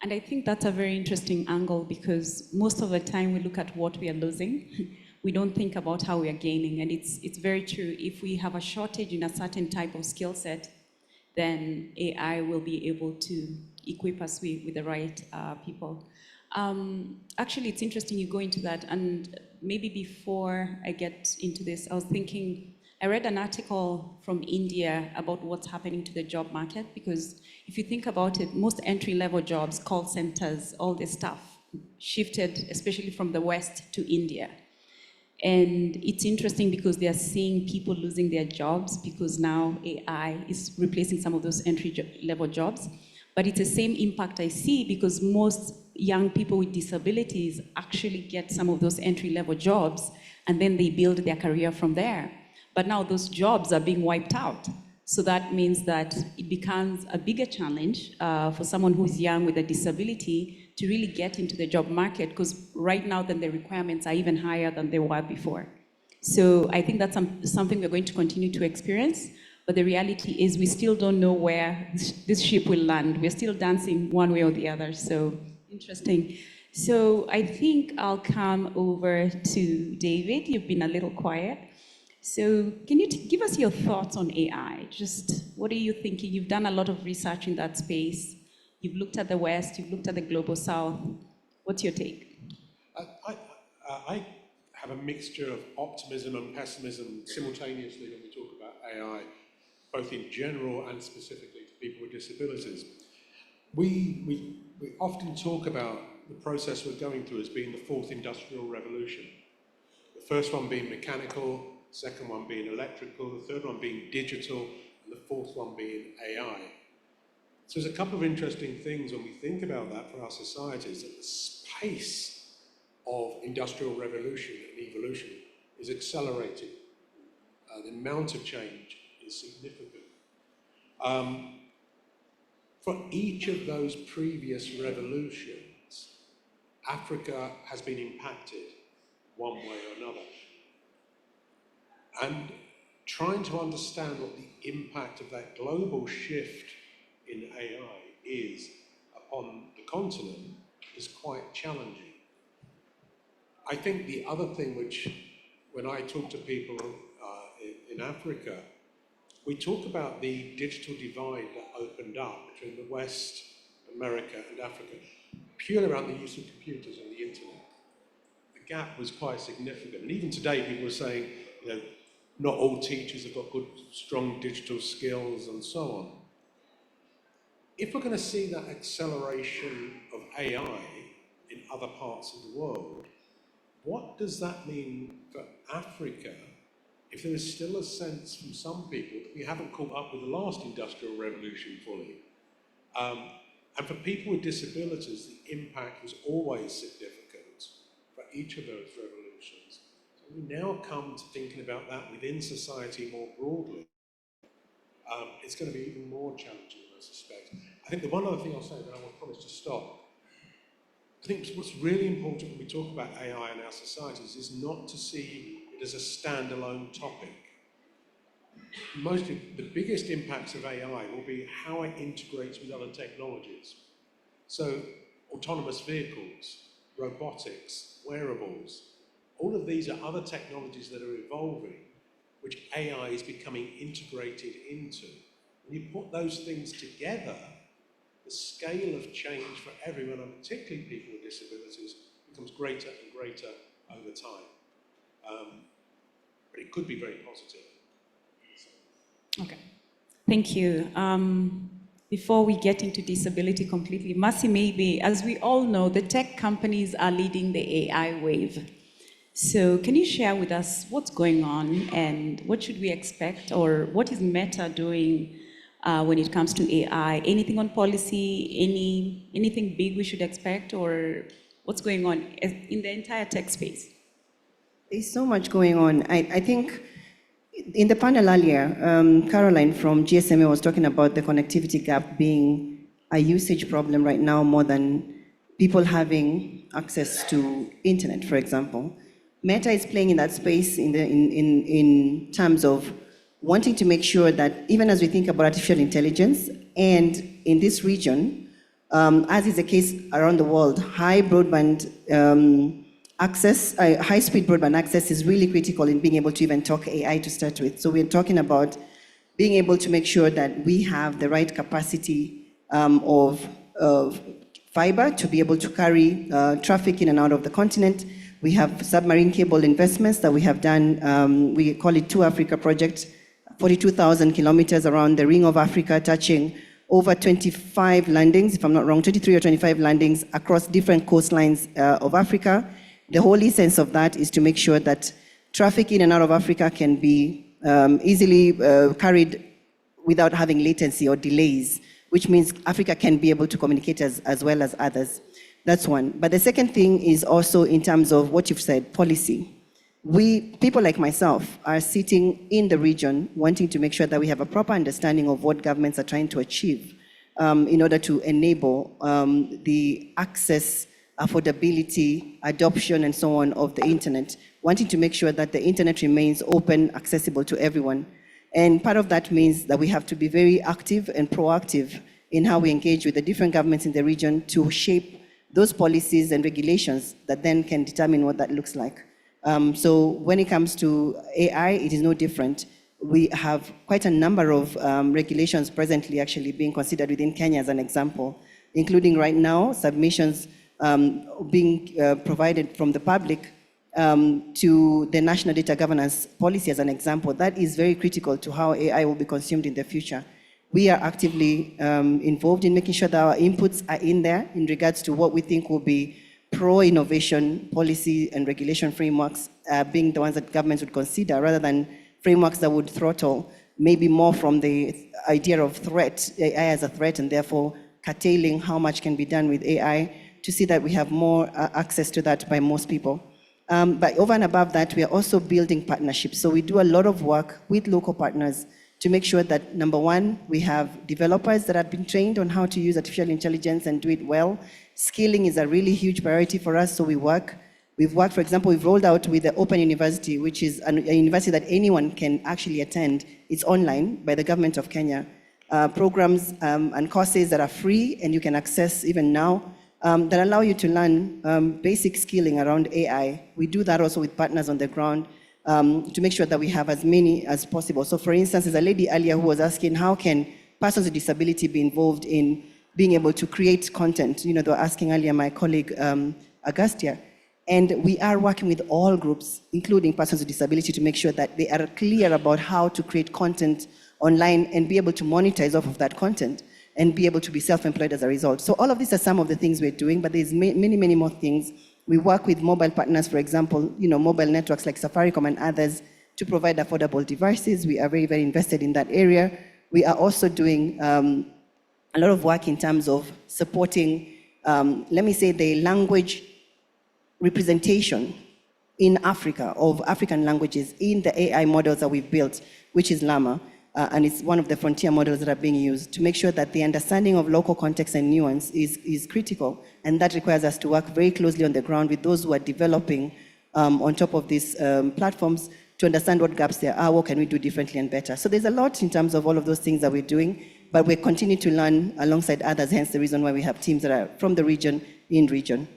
And I think that's a very interesting angle, because most of the time we look at what we are losing. We don't think about how we are gaining. And it's very true. If we have a shortage in a certain type of skill set, then AI will be able to equip us with the right people. Actually, it's interesting you go into that. And maybe before I get into this, I was thinking, I read an article from India about what's happening to the job market, because if you think about it, most entry-level jobs, call centers, all this stuff, shifted, especially from the West to India. And it's interesting because they are seeing people losing their jobs because now AI is replacing some of those entry-level jobs. But it's the same impact I see because most young people with disabilities actually get some of those entry-level jobs and then they build their career from there. But now those jobs are being wiped out. So that means that it becomes a bigger challenge for someone who's young with a disability to really get into the job market, because right now then the requirements are even higher than they were before. So I think that's something we're going to continue to experience, but the reality is we still don't know where this ship will land. We're still dancing one way or the other, so interesting. So I think I'll come over to David. You've been a little quiet. So can you give us your thoughts on AI? Just what are you thinking? You've done a lot of research in that space. You've looked at the West, you've looked at the global South. What's your take? I have a mixture of optimism and pessimism simultaneously when we talk about AI, both in general and specifically to people with disabilities. We often talk about the process we're going through as being the fourth industrial revolution. The first one being mechanical, second one being electrical, the third one being digital, and the fourth one being AI. So there's a couple of interesting things when we think about that for our societies, that the pace of industrial revolution and evolution is accelerating. The amount of change is significant. For each of those previous revolutions, Africa has been impacted one way or another. And trying to understand what the impact of that global shift in AI is upon the continent is quite challenging. I think the other thing which, when I talk to people in Africa, we talk about the digital divide that opened up between the West, America and Africa, purely around the use of computers and the internet. The gap was quite significant. And even today people are saying, you know, not all teachers have got good, strong digital skills and so on. If we're going to see that acceleration of AI in other parts of the world, what does that mean for Africa if there is still a sense from some people that we haven't caught up with the last industrial revolution fully? And for people with disabilities, the impact was always significant for each of those revolutions. So we now come to thinking about that within society more broadly. It's going to be even more challenging, I suspect. I think the one other thing I'll say, then I will promise to stop. I think what's really important when we talk about AI in our societies is not to see it as a standalone topic. The biggest impacts of AI will be how it integrates with other technologies. So autonomous vehicles, robotics, wearables, all of these are other technologies that are evolving, which AI is becoming integrated into. When you put those things together, the scale of change for everyone, and particularly people with disabilities, becomes greater and greater over time. But it could be very positive. Okay, thank you. Before we get into disability completely, Mercy, maybe, as we all know, the tech companies are leading the AI wave. So can you share with us what's going on and what should we expect, or what is Meta doing when it comes to AI? Anything on policy, anything big we should expect, or what's going on in the entire tech space? There's so much going on. I think in the panel earlier, Caroline from GSMA was talking about the connectivity gap being a usage problem right now more than people having access to internet, for example. Meta is playing in that space in terms of wanting to make sure that even as we think about artificial intelligence, and in this region, as is the case around the world, high-speed broadband access is really critical in being able to even talk AI to start with. So we're talking about being able to make sure that we have the right capacity of fiber to be able to carry traffic in and out of the continent. We have submarine cable investments that we have done. We call it Two Africa Project, 42,000 kilometers around the Ring of Africa, touching over 25 landings, if I'm not wrong, 23 or 25 landings across different coastlines of Africa. The whole essence of that is to make sure that traffic in and out of Africa can be easily carried without having latency or delays, which means Africa can be able to communicate as well as others. That's one. But the second thing is also in terms of what you've said, policy. People like myself are sitting in the region wanting to make sure that we have a proper understanding of what governments are trying to achieve in order to enable the access, affordability, adoption, and so on of the internet, wanting to make sure that the internet remains open, accessible to everyone. And part of that means that we have to be very active and proactive in how we engage with the different governments in the region to shape those policies and regulations that then can determine what that looks like. So when it comes to AI, it is no different. We have quite a number of regulations presently actually being considered within Kenya as an example, including right now submissions being provided from the public to the National Data Governance Policy as an example. That is very critical to how AI will be consumed in the future. We are actively involved in making sure that our inputs are in there in regards to what we think will be pro-innovation policy and regulation frameworks being the ones that governments would consider rather than frameworks that would throttle maybe more from the idea of threat, AI as a threat, and therefore curtailing how much can be done with AI to see that we have more access to that by most people. But over and above that, we are also building partnerships. So we do a lot of work with local partners to make sure that, number one, we have developers that have been trained on how to use artificial intelligence and do it well. Skilling is a really huge priority for us, so we've worked, for example, we've rolled out with the Open University, which is a university that anyone can actually attend. It's online by the government of Kenya. Programs and courses that are free and you can access even now that allow you to learn basic skilling around AI. We do that also with partners on the ground to make sure that we have as many as possible. So for instance, there's a lady earlier who was asking how can persons with disability be involved in being able to create content. You know, they were asking earlier my colleague Augustia. And we are working with all groups, including persons with disability, to make sure that they are clear about how to create content online and be able to monetize off of that content and be able to be self-employed as a result. So all of these are some of the things we're doing, but there's many, many more things. We work with mobile partners, for example, you know, mobile networks like Safaricom and others to provide affordable devices. We are very, very invested in that area. We are also doing a lot of work in terms of supporting, let me say, the language representation in Africa of African languages in the AI models that we've built, which is Llama, and it's one of the frontier models that are being used to make sure that the understanding of local context and nuance is critical, and that requires us to work very closely on the ground with those who are developing on top of these platforms to understand what gaps there are, what can we do differently and better. So there's a lot in terms of all of those things that we're doing, but we continue to learn alongside others, hence the reason why we have teams that are from the region, in region.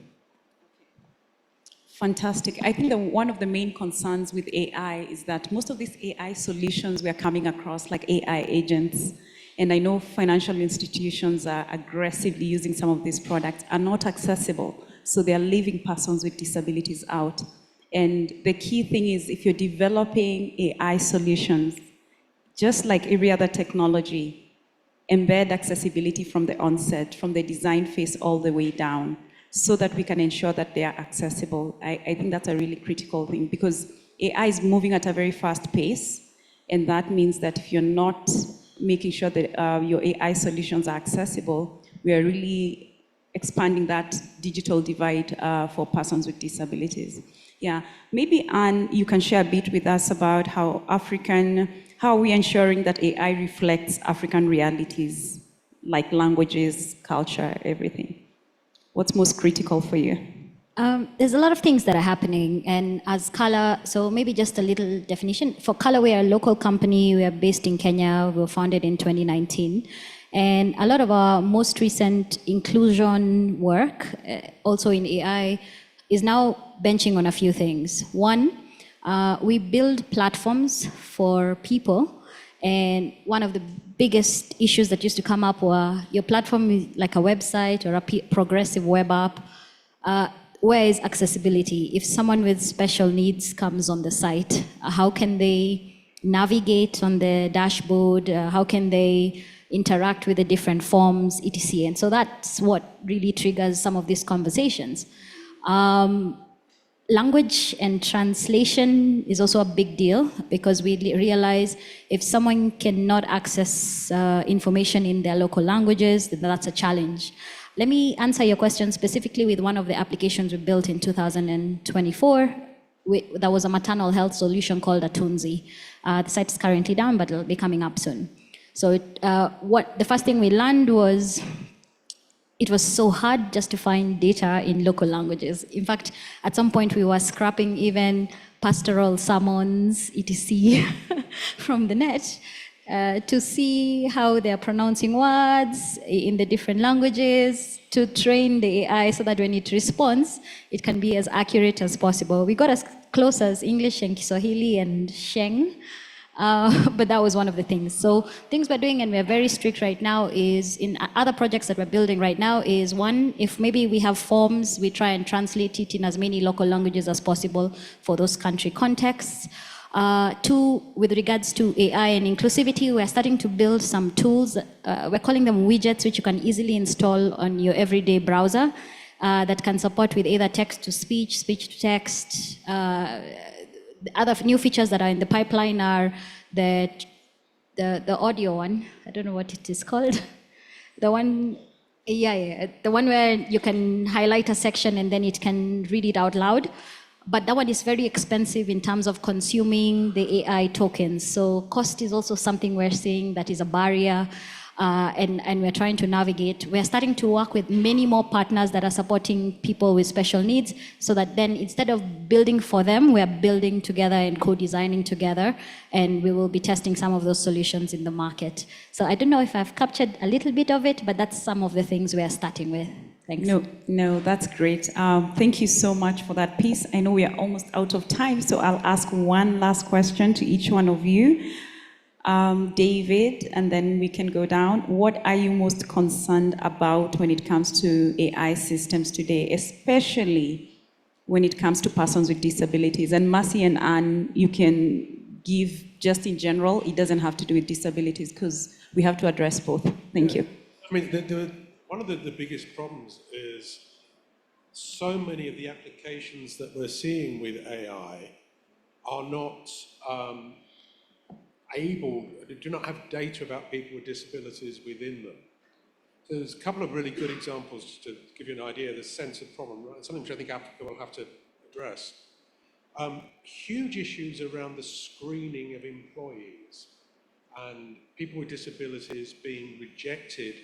Fantastic. I think that one of the main concerns with AI is that most of these AI solutions we are coming across, like AI agents, and I know financial institutions are aggressively using some of these products, are not accessible. So they are leaving persons with disabilities out. And the key thing is if you're developing AI solutions, just like every other technology, embed accessibility from the onset, from the design phase all the way down, so that we can ensure that they are accessible. I think that's a really critical thing because AI is moving at a very fast pace, and that means that if you're not making sure that your AI solutions are accessible, we are really expanding that digital divide for persons with disabilities. Yeah, maybe Anne, you can share a bit with us about how are we ensuring that AI reflects African realities, like languages, culture, everything? What's most critical for you? There's a lot of things that are happening, and as Color, so maybe just a little definition. For Color, we are a local company. We are based in Kenya. We were founded in 2019. And a lot of our most recent inclusion work, also in AI, is now benching on a few things. One, we build platforms for people, and one of the biggest issues that used to come up were your platform is like a website or a progressive web app. Where is accessibility? If someone with special needs comes on the site, how can they navigate on the dashboard? How can they interact with the different forms, etc.? And so that's what really triggers some of these conversations. Language and translation is also a big deal, because we realize if someone cannot access information in their local languages, then that's a challenge. Let me answer your question specifically with one of the applications we built in 2024. There was a maternal health solution called Atunzi. The site is currently down, but it'll be coming up soon. So the first thing we learned was it was so hard just to find data in local languages. In fact, at some point we were scrapping even pastoral sermons, etc. from the net to see how they're pronouncing words in the different languages, to train the AI so that when it responds, it can be as accurate as possible. We got as close as English and Kiswahili and Sheng, but that was one of the things. So things we're doing, and we're very strict right now, is in other projects that we're building right now, is one, if maybe we have forms, we try and translate it in as many local languages as possible for those country contexts. Two, with regards to AI and inclusivity, we're starting to build some tools. We're calling them widgets, which you can easily install on your everyday browser that can support with either text-to-speech, speech-to-text. The other new features that are in the pipeline are the audio one. I don't know what it is called. The one where you can highlight a section and then it can read it out loud. But that one is very expensive in terms of consuming the AI tokens. So cost is also something we're seeing that is a barrier, and we're trying to navigate. We're starting to work with many more partners that are supporting people with special needs, so that then instead of building for them, we're building together and co-designing together, and we will be testing some of those solutions in the market. So I don't know if I've captured a little bit of it, but that's some of the things we are starting with. Thanks. No, that's great. Thank you so much for that piece. I know we are almost out of time, so I'll ask one last question to each one of you. David, and then we can go down. What are you most concerned about when it comes to AI systems today, especially when it comes to persons with disabilities? And Mercy and Anne, you can give just in general. It doesn't have to do with disabilities, because we have to address both. Thank you. I mean, one of the biggest problems is so many of the applications that we're seeing with AI are not do not have data about people with disabilities within them. So there's a couple of really good examples to give you an idea of the sense of problem, right? Something which I think Africa will have to address. Huge issues around the screening of employees and people with disabilities being rejected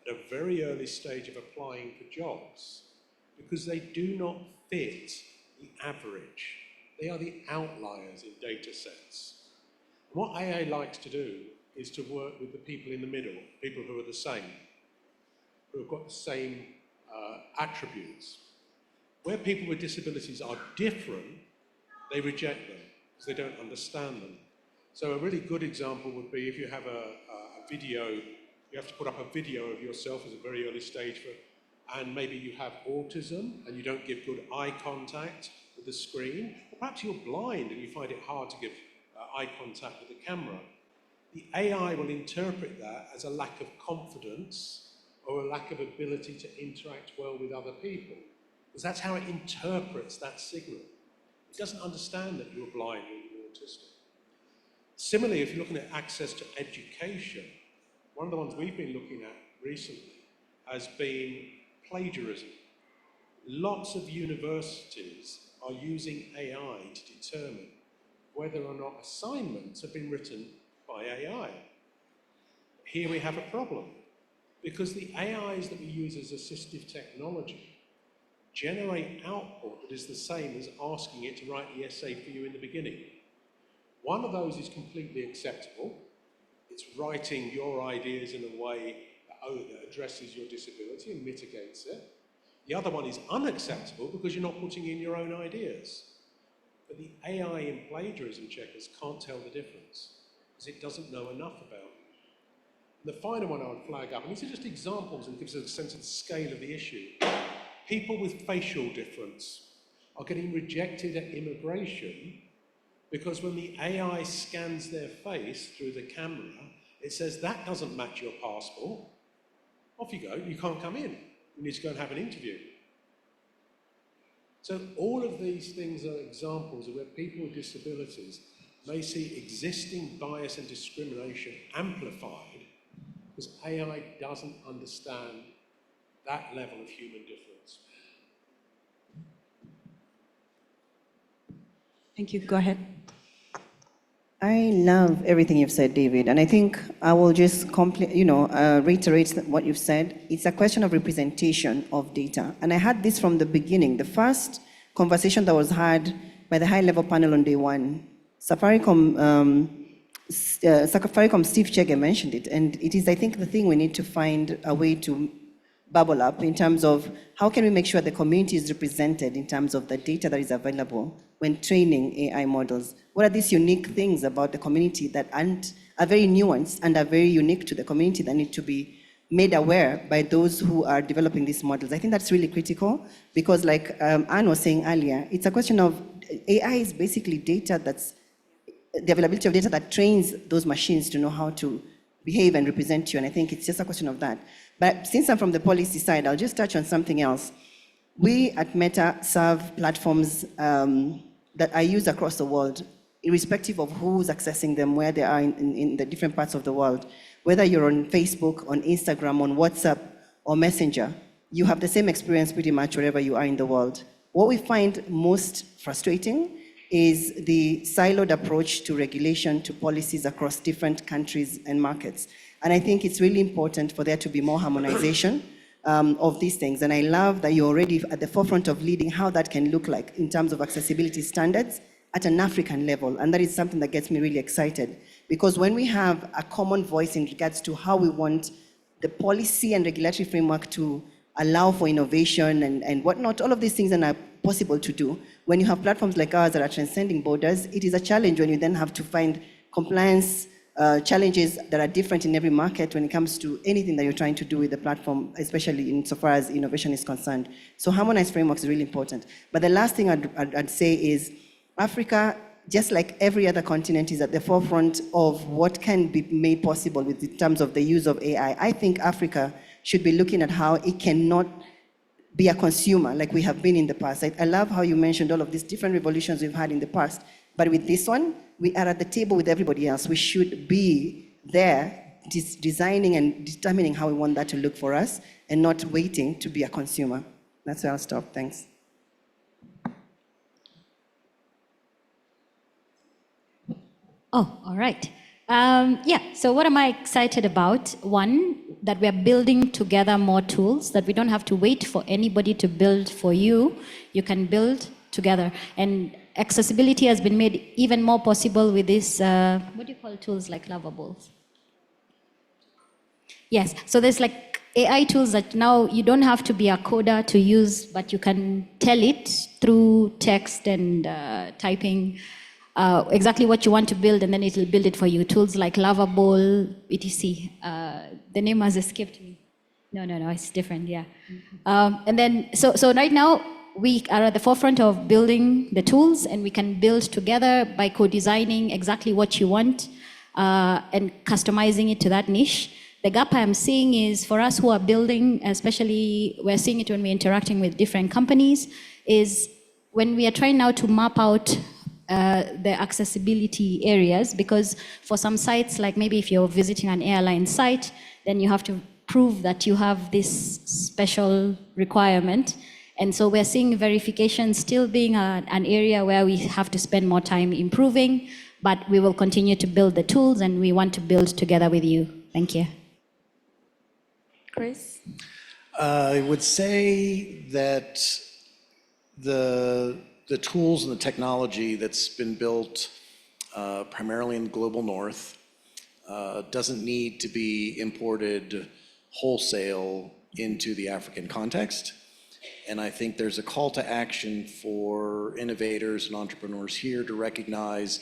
at a very early stage of applying for jobs because they do not fit the average. They are the outliers in data sets. What AI likes to do is to work with the people in the middle, people who are the same, who have got the same attributes. Where people with disabilities are different, they reject them because they don't understand them. So a really good example would be if you have a video, you have to put up a video of yourself as a very early stage, and maybe you have autism and you don't give good eye contact with the screen, or perhaps you're blind and you find it hard to give eye contact with the camera. The AI will interpret that as a lack of confidence or a lack of ability to interact well with other people, because that's how it interprets that signal. It doesn't understand that you're blind or you're autistic. Similarly, if you're looking at access to education, one of the ones we've been looking at recently has been plagiarism. Lots of universities are using AI to determine whether or not assignments have been written by AI. Here we have a problem, because the AIs that we use as assistive technology generate output that is the same as asking it to write the essay for you in the beginning. One of those is completely acceptable. It's writing your ideas in a way that addresses your disability and mitigates it. The other one is unacceptable because you're not putting in your own ideas. But the AI in plagiarism checkers can't tell the difference because it doesn't know enough about it. And the final one I would flag up, and these are just examples and gives us a sense of the scale of the issue. People with facial difference are getting rejected at immigration because when the AI scans their face through the camera, it says that doesn't match your passport. Off you go, you can't come in. You need to go and have an interview. So all of these things are examples of where people with disabilities may see existing bias and discrimination amplified because AI doesn't understand that level of human difference. Thank you. Go ahead. I love everything you've said, David, and I think I will just reiterate what you've said. It's a question of representation of data, and I had this from the beginning. The first conversation that was had by the high-level panel on day one, Safaricom Steve Chege mentioned it, and it is, I think, the thing we need to find a way to bubble up in terms of how can we make sure the community is represented in terms of the data that is available when training AI models. What are these unique things about the community that are very nuanced and are very unique to the community that need to be made aware by those who are developing these models? I think that's really critical because, like Anne was saying earlier, it's a question of AI is basically data that's the availability of data that trains those machines to know how to behave and represent you, and I think it's just a question of that. But since I'm from the policy side, I'll just touch on something else. We at Meta serve platforms that are used across the world, irrespective of who's accessing them, where they are in the different parts of the world. Whether you're on Facebook, on Instagram, on WhatsApp, or Messenger, you have the same experience pretty much wherever you are in the world. What we find most frustrating is the siloed approach to regulation, to policies across different countries and markets. And I think it's really important for there to be more harmonization of these things. And I love that you're already at the forefront of leading how that can look like in terms of accessibility standards at an African level. And that is something that gets me really excited. Because when we have a common voice in regards to how we want the policy and regulatory framework to allow for innovation and whatnot, all of these things are possible to do. When you have platforms like ours that are transcending borders, it is a challenge when you then have to find compliance challenges that are different in every market when it comes to anything that you're trying to do with the platform, especially insofar as innovation is concerned. So harmonized frameworks is really important. But the last thing I'd say is Africa, just like every other continent, is at the forefront of what can be made possible in terms of the use of AI. I think Africa should be looking at how it cannot be a consumer like we have been in the past. I love how you mentioned all of these different revolutions we've had in the past, but with this one, we are at the table with everybody else. We should be there designing and determining how we want that to look for us and not waiting to be a consumer. That's where I'll stop. Thanks. Oh, all right. So what am I excited about? One, that we are building together more tools, that we don't have to wait for anybody to build for you. You can build together. And accessibility has been made even more possible with this, what do you call tools like Lovables? Yes, so there's like AI tools that now you don't have to be a coder to use, but you can tell it through text and typing exactly what you want to build, and then it'll build it for you. Tools like Lovable, etc. The name has escaped me. No, it's different, yeah. And then, so right now, we are at the forefront of building the tools, and we can build together by co-designing exactly what you want and customizing it to that niche. The gap I'm seeing is for us who are building, especially we're seeing it when we're interacting with different companies, is when we are trying now to map out the accessibility areas, because for some sites, like maybe if you're visiting an airline site, then you have to prove that you have this special requirement. And so we're seeing verification still being an area where we have to spend more time improving, but we will continue to build the tools, and we want to build together with you. Thank you. Chris? I would say that the tools and the technology that's been built primarily in the global north doesn't need to be imported wholesale into the African context. And I think there's a call to action for innovators and entrepreneurs here to recognize,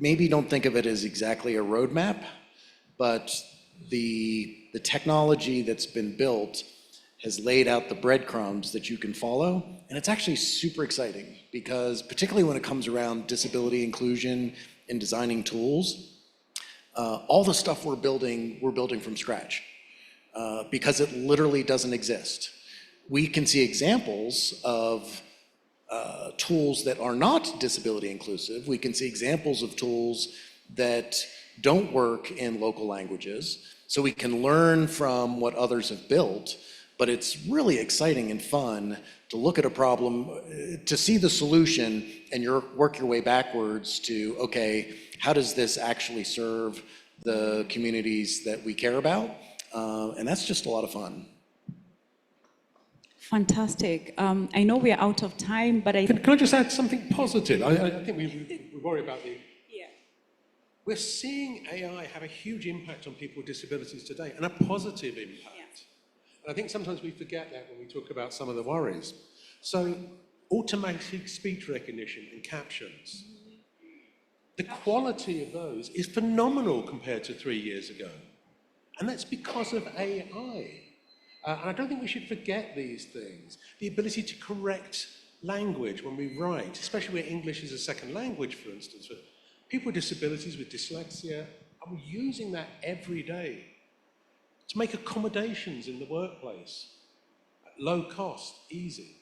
maybe don't think of it as exactly a roadmap, but the technology that's been built has laid out the breadcrumbs that you can follow. And it's actually super exciting, because particularly when it comes around disability inclusion and designing tools, all the stuff we're building from scratch, because it literally doesn't exist. We can see examples of tools that are not disability inclusive. We can see examples of tools that don't work in local languages. So we can learn from what others have built, but it's really exciting and fun to look at a problem, to see the solution, and work your way backwards to, okay, how does this actually serve the communities that we care about? And that's just a lot of fun. Fantastic. I know we are out of time, but I... Can I just add something positive? I think we worry about the... Yeah. We're seeing AI have a huge impact on people with disabilities today, and a positive impact. And I think sometimes we forget that when we talk about some of the worries. So automatic speech recognition and captions, the quality of those is phenomenal compared to 3 years ago. And that's because of AI. And I don't think we should forget these things. The ability to correct language when we write, especially where English is a second language, for instance. For people with disabilities, with dyslexia, and we're using that every day to make accommodations in the workplace. At low cost, easy.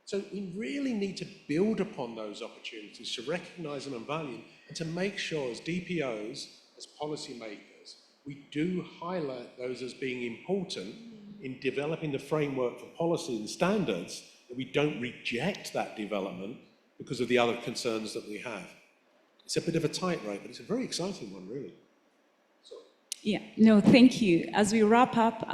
So we really need to build upon those opportunities, to recognize them and value them, and to make sure as DPOs, as policymakers, we do highlight those as being important in developing the framework for policy and standards, that we don't reject that development because of the other concerns that we have. It's a bit of a tightrope, but it's a very exciting one, really. Yeah, no, thank you. As we wrap up,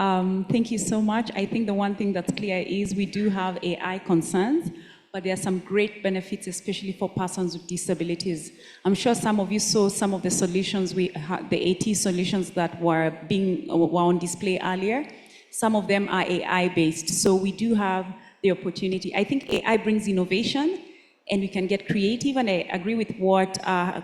thank you so much. I think the one thing that's clear is we do have AI concerns, but there are some great benefits, especially for persons with disabilities. I'm sure some of you saw some of the solutions, the AT solutions that were on display earlier. Some of them are AI-based, so we do have the opportunity. I think AI brings innovation, and we can get creative, and I agree with what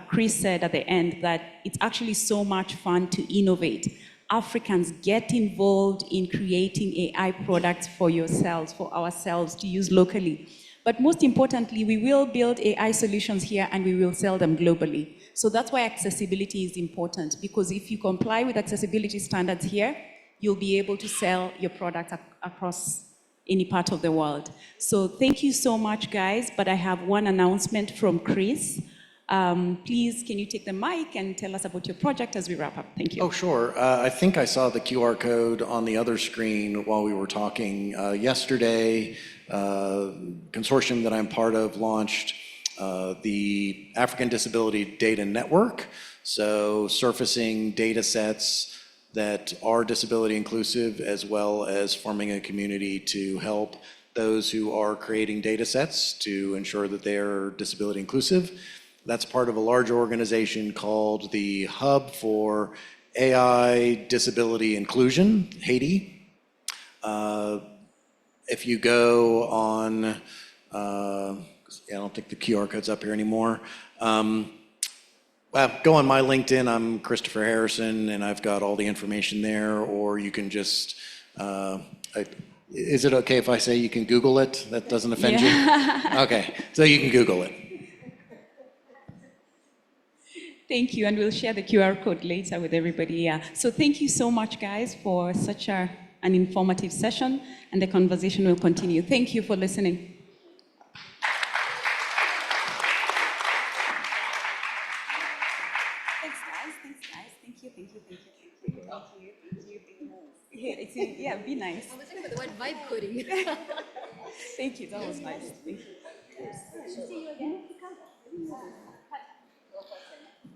Chris said at the end, that it's actually so much fun to innovate. Africans, get involved in creating AI products for yourselves, for ourselves to use locally. But most importantly, we will build AI solutions here and we will sell them globally. So that's why accessibility is important, because if you comply with accessibility standards here, you'll be able to sell your product across any part of the world. So thank you so much, guys. But I have one announcement from Chris. Please, can you take the mic and tell us about your project as we wrap up? Thank you. Oh, sure. I think I saw the QR code on the other screen while we were talking. Yesterday, consortium that I'm part of launched the African Disability Data Network. So surfacing data sets that are disability inclusive, as well as forming a community to help those who are creating data sets to ensure that they are disability inclusive. That's part of a larger organization called the Hub for AI Disability Inclusion, Haiti. If you go on, I don't think the QR code's up here anymore. Go on my LinkedIn, I'm Christopher Harrison, and I've got all the information there, or you can just, is it okay if I say you can Google it? That doesn't offend you? Okay, so you can Google it. Thank you, and we'll share the QR code later with everybody. Yeah. So thank you so much, guys, for such an informative session, and the conversation will continue. Thank you for listening. creating, yeah, be nice. I was looking for the word vibe coding. Thank you, that was nice. Thank you. See you again.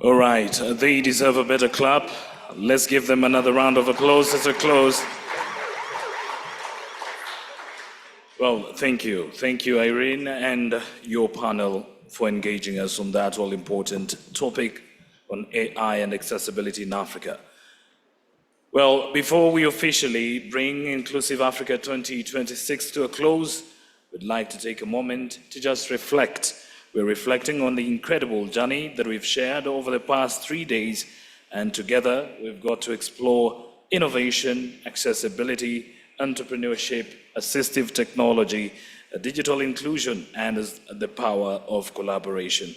All right, they deserve a better clap. Let's give them another round of applause as a close. Well, thank you. Thank you, Irene, and your panel for engaging us on that all-important topic on AI and accessibility in Africa. Well, before we officially bring Inclusive Africa 2026 to a close, we'd like to take a moment to just reflect. We're reflecting on the incredible journey that we've shared over the past 3 days, and together we've got to explore innovation, accessibility, entrepreneurship, assistive technology, digital inclusion, and the power of collaboration.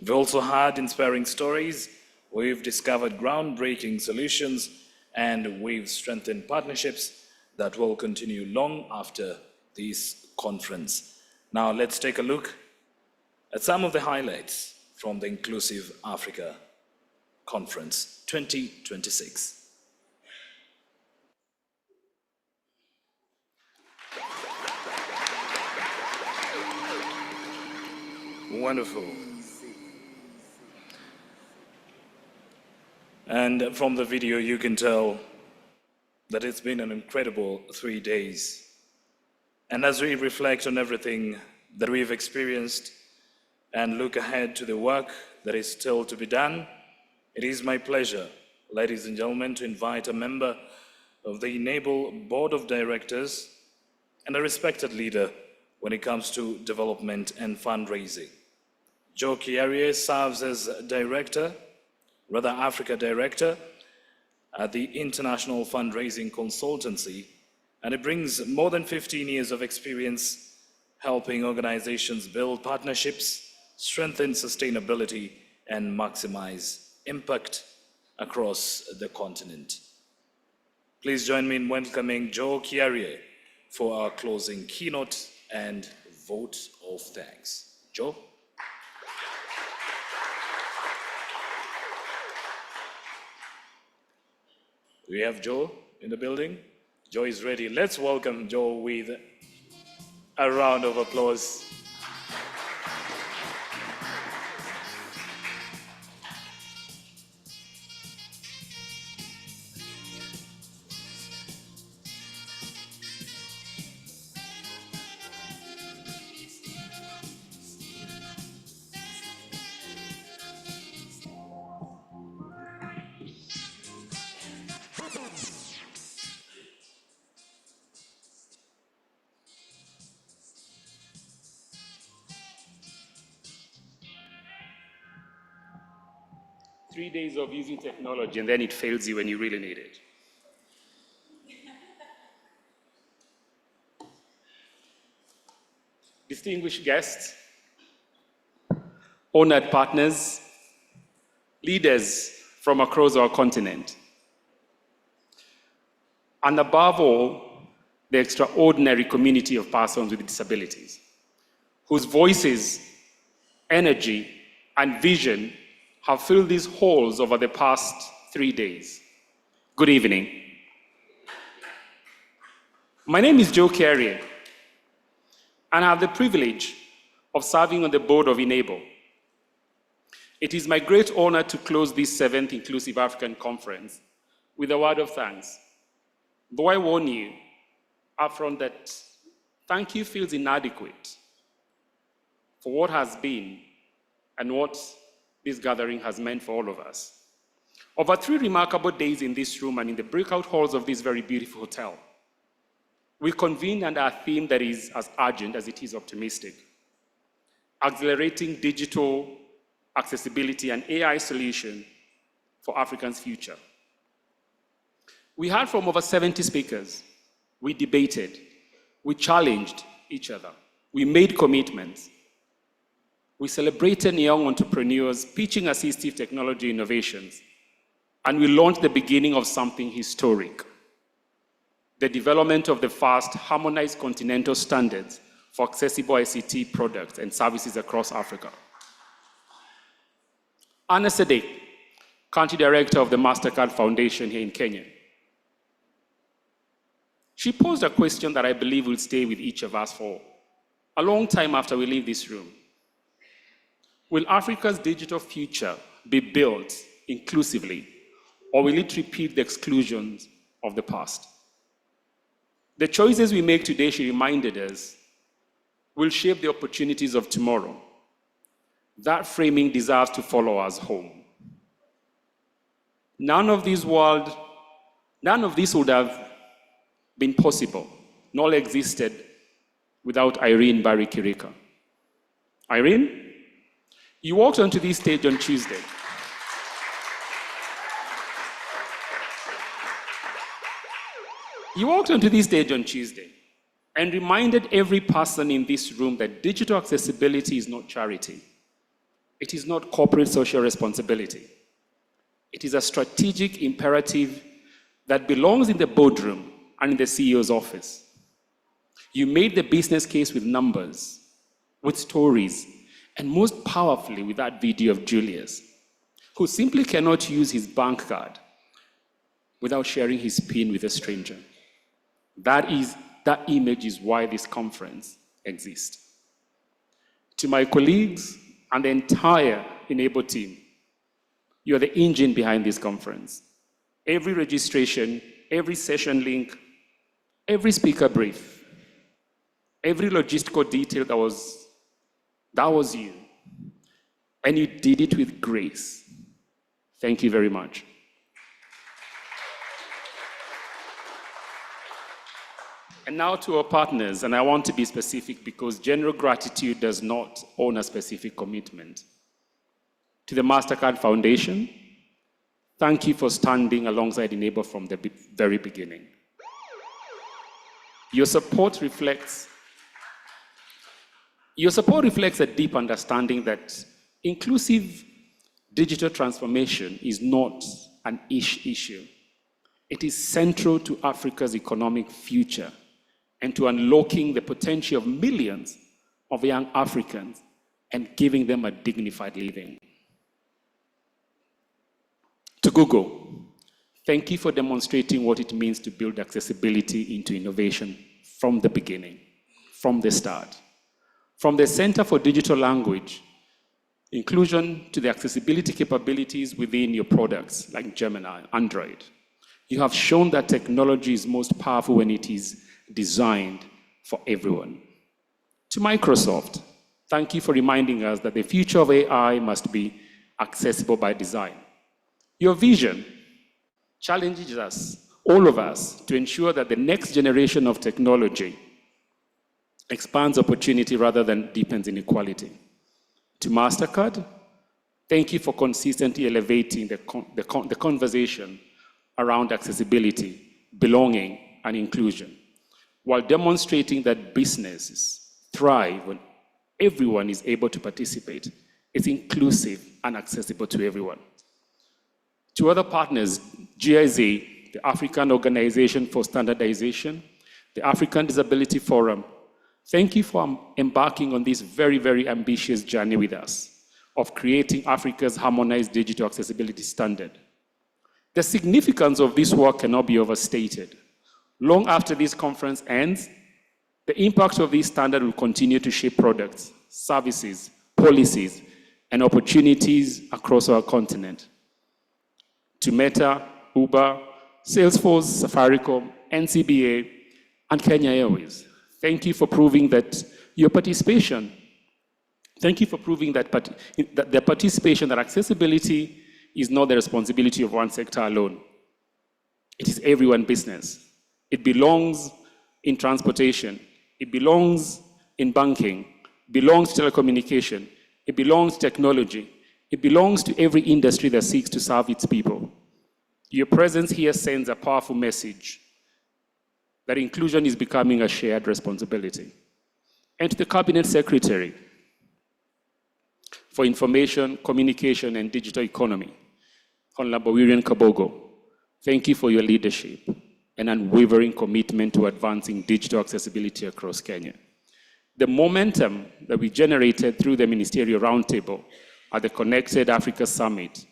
We've also had inspiring stories, we've discovered groundbreaking solutions, and we've strengthened partnerships that will continue long after this conference. Now let's take a look at some of the highlights from the Inclusive Africa Conference 2026. Wonderful. And from the video, you can tell that it's been an incredible 3 days. And as we reflect on everything that we've experienced and look ahead to the work that is still to be done, it is my pleasure, ladies and gentlemen, to invite a member of the Enable Board of Directors and a respected leader when it comes to development and fundraising. Joe Kiarie serves as Africa Director at the International Fundraising Consultancy, and he brings more than 15 years of experience helping organizations build partnerships, strengthen sustainability, and maximize impact across the continent. Please join me in welcoming Joe Kiarie for our closing keynote and vote of thanks. Joe? We have Joe in the building. Joe is ready. Let's welcome Joe with a round of applause. Three days of using technology, and then it fails you when you really need it. Distinguished guests, honored partners, leaders from across our continent, and above all, the extraordinary community of persons with disabilities, whose voices, energy, and vision have filled these halls over the past 3 days. Good evening. My name is Joe Kiarie, and I have the privilege of serving on the board of Enable. It is my great honor to close this 7th Inclusive African Conference with a word of thanks. Though I warn you upfront that thank you feels inadequate for what has been and what this gathering has meant for all of us. Over 3 remarkable days in this room and in the breakout halls of this very beautiful hotel, we convened under a theme that is as urgent as it is optimistic: accelerating digital accessibility and AI solution for Africa's future. We heard from over 70 speakers. We debated, we challenged each other, we made commitments. We celebrated young entrepreneurs pitching assistive technology innovations, and we launched the beginning of something historic: the development of the first harmonized continental standards for accessible ICT products and services across Africa. Anna Sedek, Country Director of the MasterCard Foundation here in Kenya, She posed a question that I believe will stay with each of us for a long time after we leave this room. Will Africa's digital future be built inclusively, or will it repeat the exclusions of the past? The choices we make today, she reminded us, will shape the opportunities of tomorrow. That framing deserves to follow us home. None of this would have been possible, nor existed without Irene Barry Kirika. Irene, you walked onto this stage on Tuesday. You walked onto this stage on Tuesday and reminded every person in this room that digital accessibility is not charity. It is not corporate social responsibility. It is a strategic imperative that belongs in the boardroom and in the CEO's office. You made the business case with numbers, with stories, and most powerfully with that video of Julius, who simply cannot use his bank card without sharing his PIN with a stranger. That image is why this conference exists. To my colleagues and the entire Enable team, you are the engine behind this conference. Every registration, every session link, every speaker brief, every logistical detail that was you. And you did it with grace. Thank you very much. And now to our partners, and I want to be specific because general gratitude does not own a specific commitment. To the MasterCard Foundation, thank you for standing alongside Enable from the very beginning. Your support reflects a deep understanding that inclusive digital transformation is not an issue. It is central to Africa's economic future and to unlocking the potential of millions of young Africans and giving them a dignified living. To Google, thank you for demonstrating what it means to build accessibility into innovation from the beginning, from the start. From the Center for Digital Language Inclusion to the accessibility capabilities within your products like Gemini, Android. You have shown that technology is most powerful when it is designed for everyone. To Microsoft, thank you for reminding us that the future of AI must be accessible by design. Your vision challenges us, all of us, to ensure that the next generation of technology expands opportunity rather than deepens inequality. To MasterCard, thank you for consistently elevating the conversation around accessibility, belonging, and inclusion, while demonstrating that businesses thrive when everyone is able to participate. It's inclusive and accessible to everyone. To other partners, GIZ, the African Organization for Standardization, the African Disability Forum, thank you for embarking on this very, very ambitious journey with us of creating Africa's harmonized digital accessibility standard. The significance of this work cannot be overstated. Long after this conference ends, the impact of this standard will continue to shape products, services, policies, and opportunities across our continent. To Meta, Uber, Salesforce, Safaricom, NCBA, and Kenya Airways, thank you for proving that your participation, thank you for proving that the participation, that accessibility is not the responsibility of one sector alone. It is everyone's business. It belongs in transportation. It belongs in banking. It belongs to telecommunication. It belongs to technology. It belongs to every industry that seeks to serve its people. Your presence here sends a powerful message that inclusion is becoming a shared responsibility. And to the Cabinet Secretary for Information, Communication, and Digital Economy, Honorable Wirian Kabogo, thank you for your leadership and unwavering commitment to advancing digital accessibility across Kenya. The momentum that we generated through the Ministerial Roundtable at the Connected Africa Summit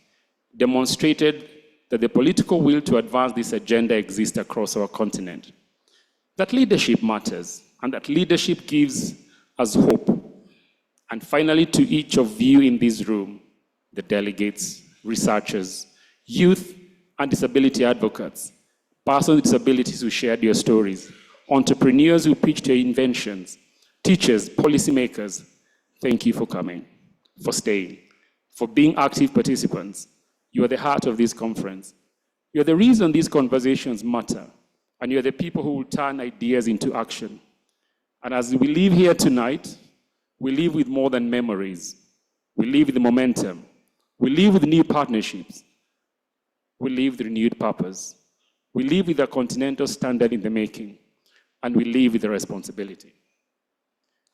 demonstrated that the political will to advance this agenda exists across our continent. that leadership matters and that leadership gives us hope. And finally, to each of you in this room, the delegates, researchers, youth and disability advocates, persons with disabilities who shared your stories, entrepreneurs who pitched your inventions, teachers, policymakers, thank you for coming, for staying, for being active participants. You are the heart of this conference. You are the reason these conversations matter, and you are the people who will turn ideas into action. And as we leave here tonight, we leave with more than memories. We leave with momentum. We leave with new partnerships. We leave with renewed purpose. We live with a continental standard in the making, and we live with a responsibility.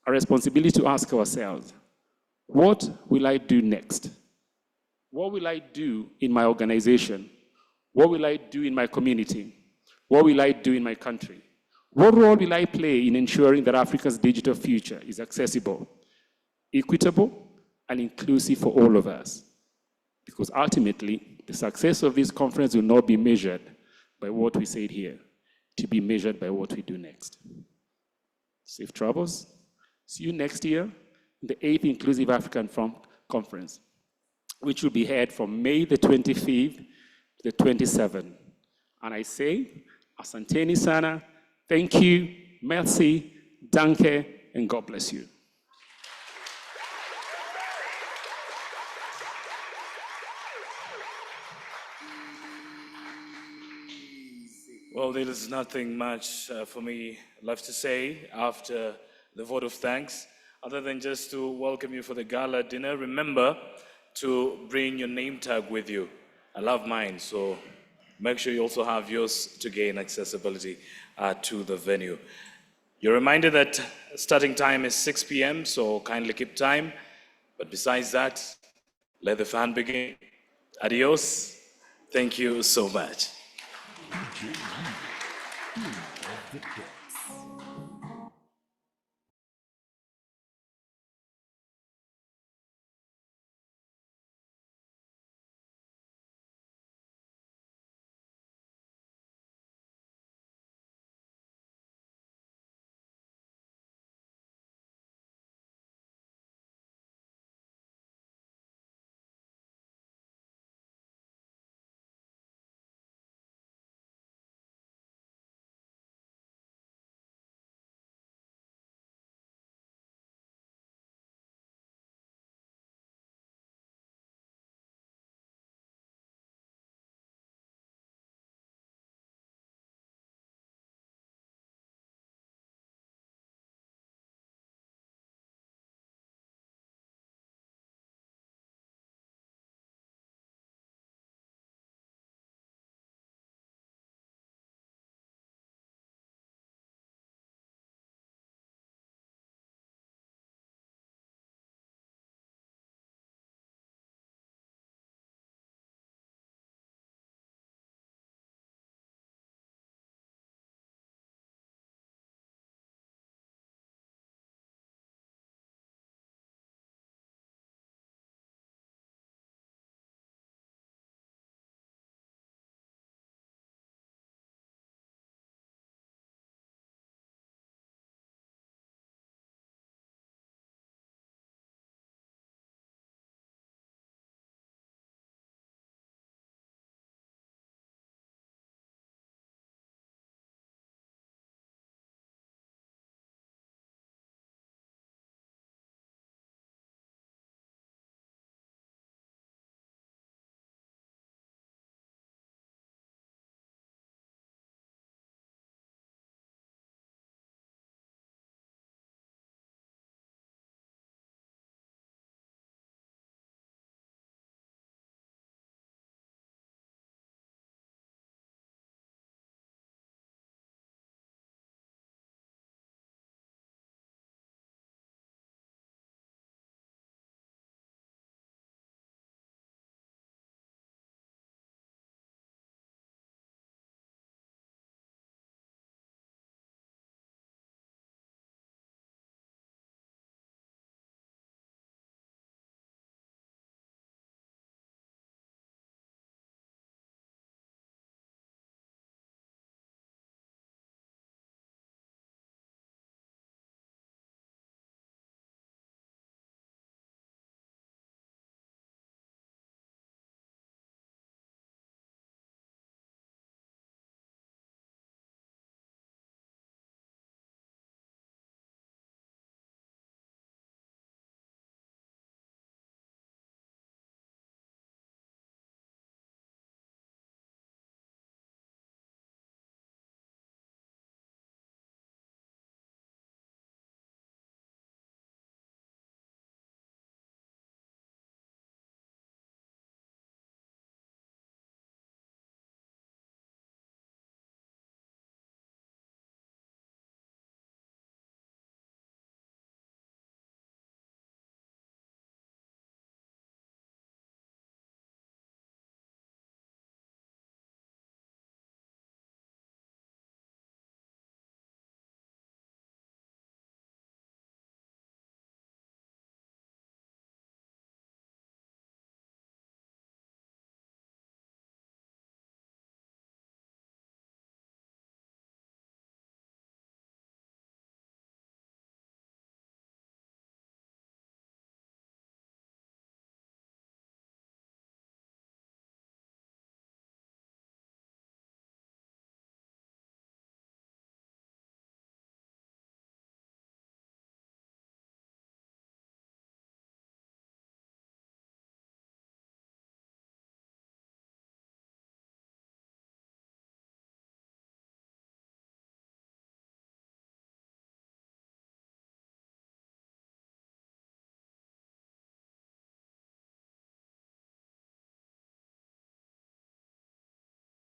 A responsibility to ask ourselves, what will I do next? What will I do in my organization? What will I do in my community? What will I do in my country? What role will I play in ensuring that Africa's digital future is accessible, equitable, and inclusive for all of us? Because ultimately, the success of this conference will not be measured by what we said here, to be measured by what we do next. Safe travels. See you next year in the 8th Inclusive African Conference, which will be held from May the 25th to the 27th. And I say, asanteni sana, thank you, merci, danke, and God bless you. Well, there is nothing much for me left to say after the vote of thanks, other than just to welcome you for the gala dinner. Remember to bring your name tag with you. I love mine, so make sure you also have yours to gain accessibility to the venue. You're reminded that starting time is 6 p.m., so kindly keep time. But besides that, let the fun begin. Adios. Thank you so much.